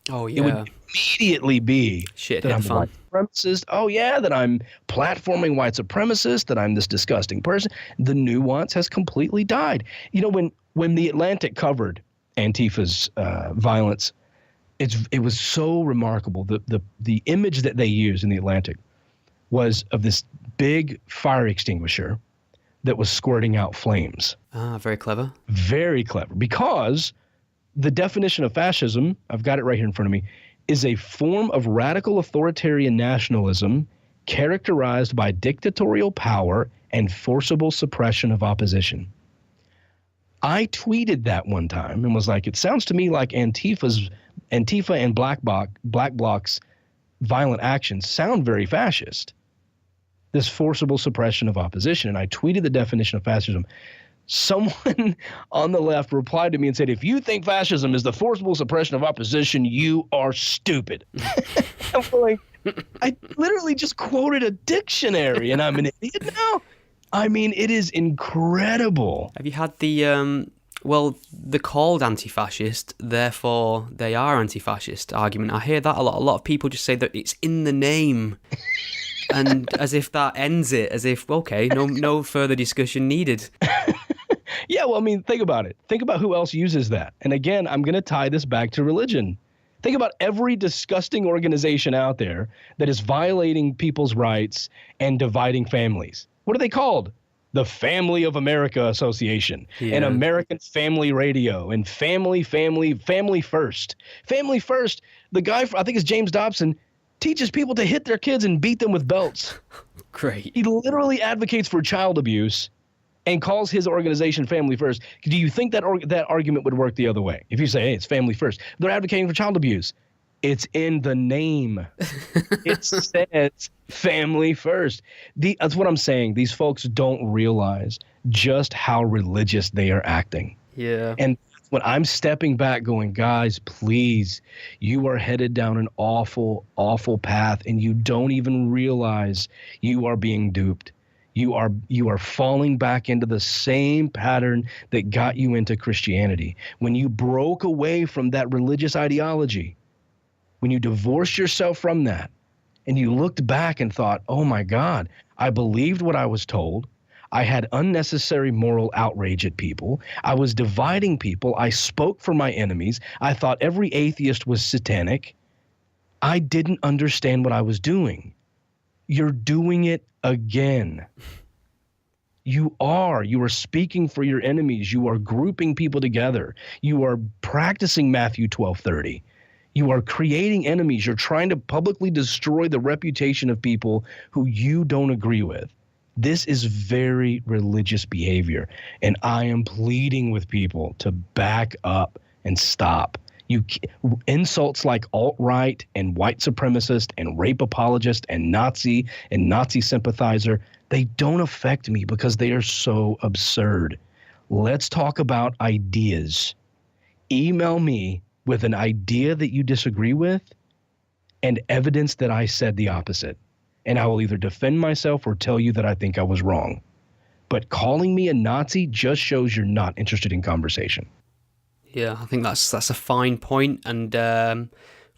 it would immediately be shit that I'm fun. white supremacist. Oh, yeah, that I'm platforming white supremacist, that I'm this disgusting person. The nuance has completely died. You know, when The Atlantic covered Antifa's violence, it was so remarkable. The image that they used in The Atlantic was of this big fire extinguisher that was squirting out flames. Ah, very clever. Very clever. Because the definition of fascism, I've got it right here in front of me, is a form of radical authoritarian nationalism characterized by dictatorial power and forcible suppression of opposition. I tweeted that one time and was like, it sounds to me like Antifa and Black Bloc's violent actions sound very fascist. This forcible suppression of opposition. And I tweeted the definition of fascism. Someone on the left replied to me and said, if you think fascism is the forcible suppression of opposition, you are stupid. I'm like, I literally just quoted a dictionary and I'm an idiot now? I mean, it is incredible. Have you had the, they're called anti-fascist, therefore they are anti-fascist argument? I hear that a lot. A lot of people just say that it's in the name. And as if that ends it, as if, okay, no further discussion needed. Yeah, well, I mean, think about it. Think about who else uses that. And again, I'm going to tie this back to religion. Think about every disgusting organization out there that is violating people's rights and dividing families. What are they called? The Family of America Association, and American Family Radio, and Family First. Family First, the guy, I think it's James Dobson, teaches people to hit their kids and beat them with belts. Great. He literally advocates for child abuse and calls his organization Family First. Do you think that that argument would work the other way? If you say, hey, it's Family First. They're advocating for child abuse. It's in the name. It says Family First. That's what I'm saying. These folks don't realize just how religious they are acting. Yeah. And when I'm stepping back going, guys, please, you are headed down an awful, awful path, and you don't even realize you are being duped. You are falling back into the same pattern that got you into Christianity. When you broke away from that religious ideology, when you divorced yourself from that, and you looked back and thought, oh my God, I believed what I was told. I had unnecessary moral outrage at people. I was dividing people. I spoke for my enemies. I thought every atheist was satanic. I didn't understand what I was doing. You're doing it again. You are speaking for your enemies. You are grouping people together. You are practicing Matthew 12:30. You are creating enemies. You're trying to publicly destroy the reputation of people who you don't agree with. This is very religious behavior, and I am pleading with people to back up and stop. Insults like alt-right and white supremacist and rape apologist and Nazi sympathizer, they don't affect me because they are so absurd. Let's talk about ideas. Email me with an idea that you disagree with and evidence that I said the opposite. And I will either defend myself or tell you that I think I was wrong. But calling me a Nazi just shows you're not interested in conversation. Yeah, I think that's a fine point, and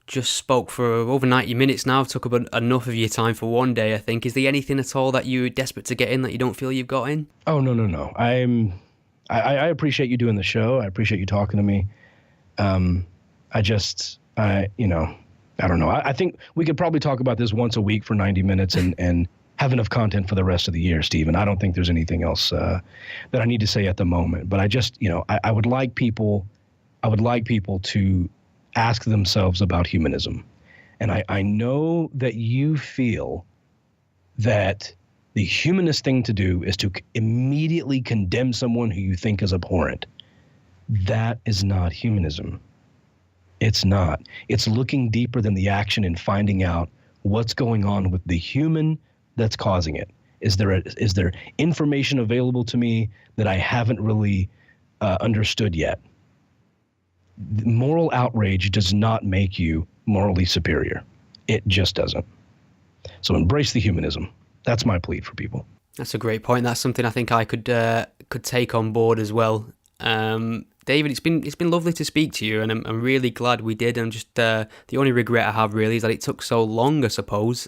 just spoke for over 90 minutes now. Took up enough of your time for one day, I think. Is there anything at all that you're desperate to get in that you don't feel you've got in? Oh, no. I appreciate you doing the show. I appreciate you talking to me. I don't know. I think we could probably talk about this once a week for 90 minutes and have enough content for the rest of the year, Stephen. I don't think there's anything else that I need to say at the moment. But I just, I would like people to ask themselves about humanism. And I know that you feel that The humanist thing to do is to immediately condemn someone who you think is abhorrent. That is not humanism. It's not. It's looking deeper than the action and finding out what's going on with the human that's causing it. Is there information available to me that I haven't really understood yet? Moral outrage does not make you morally superior. It just doesn't. So embrace the humanism. That's my plea for people. That's a great point. That's something I think I could take on board as well. David, it's been lovely to speak to you, and I'm really glad we did. And just the only regret I have really is that it took so long, I suppose.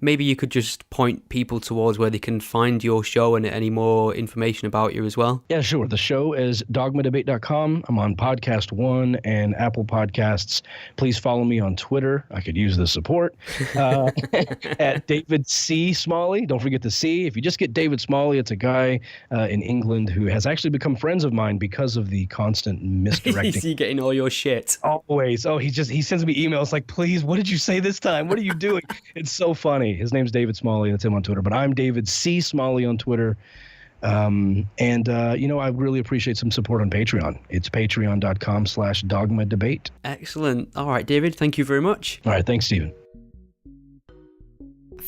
Maybe you could just point people towards where they can find your show and any more information about you as well. Yeah, sure. The show is dogmadebate.com. I'm on Podcast One and Apple Podcasts. Please follow me on Twitter. I could use the support at David C. Smalley. Don't forget the C. If you just get David Smalley, it's a guy in England who has actually become friends of mine because of the constant misdirecting. Is he getting all your shit? Always. Oh, he sends me emails like, please, what did you say this time? What are you doing? It's so funny. His name's David Smalley. That's him on Twitter. But I'm David C. Smalley on Twitter. I really appreciate some support on Patreon. It's patreon.com/dogmadebate. Excellent. All right, David, thank you very much. All right. Thanks, Stephen.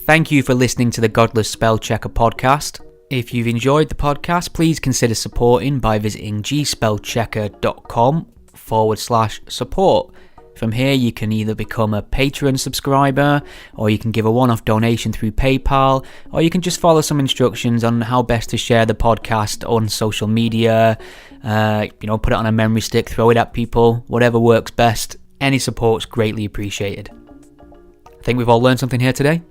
Thank you for listening to the Godless Spell Checker podcast. If you've enjoyed the podcast, please consider supporting by visiting gspellchecker.com/support. From here, you can either become a Patreon subscriber, or you can give a one-off donation through PayPal, or you can just follow some instructions on how best to share the podcast on social media. Put it on a memory stick, throw it at people, whatever works best. Any support's greatly appreciated. I think we've all learned something here today.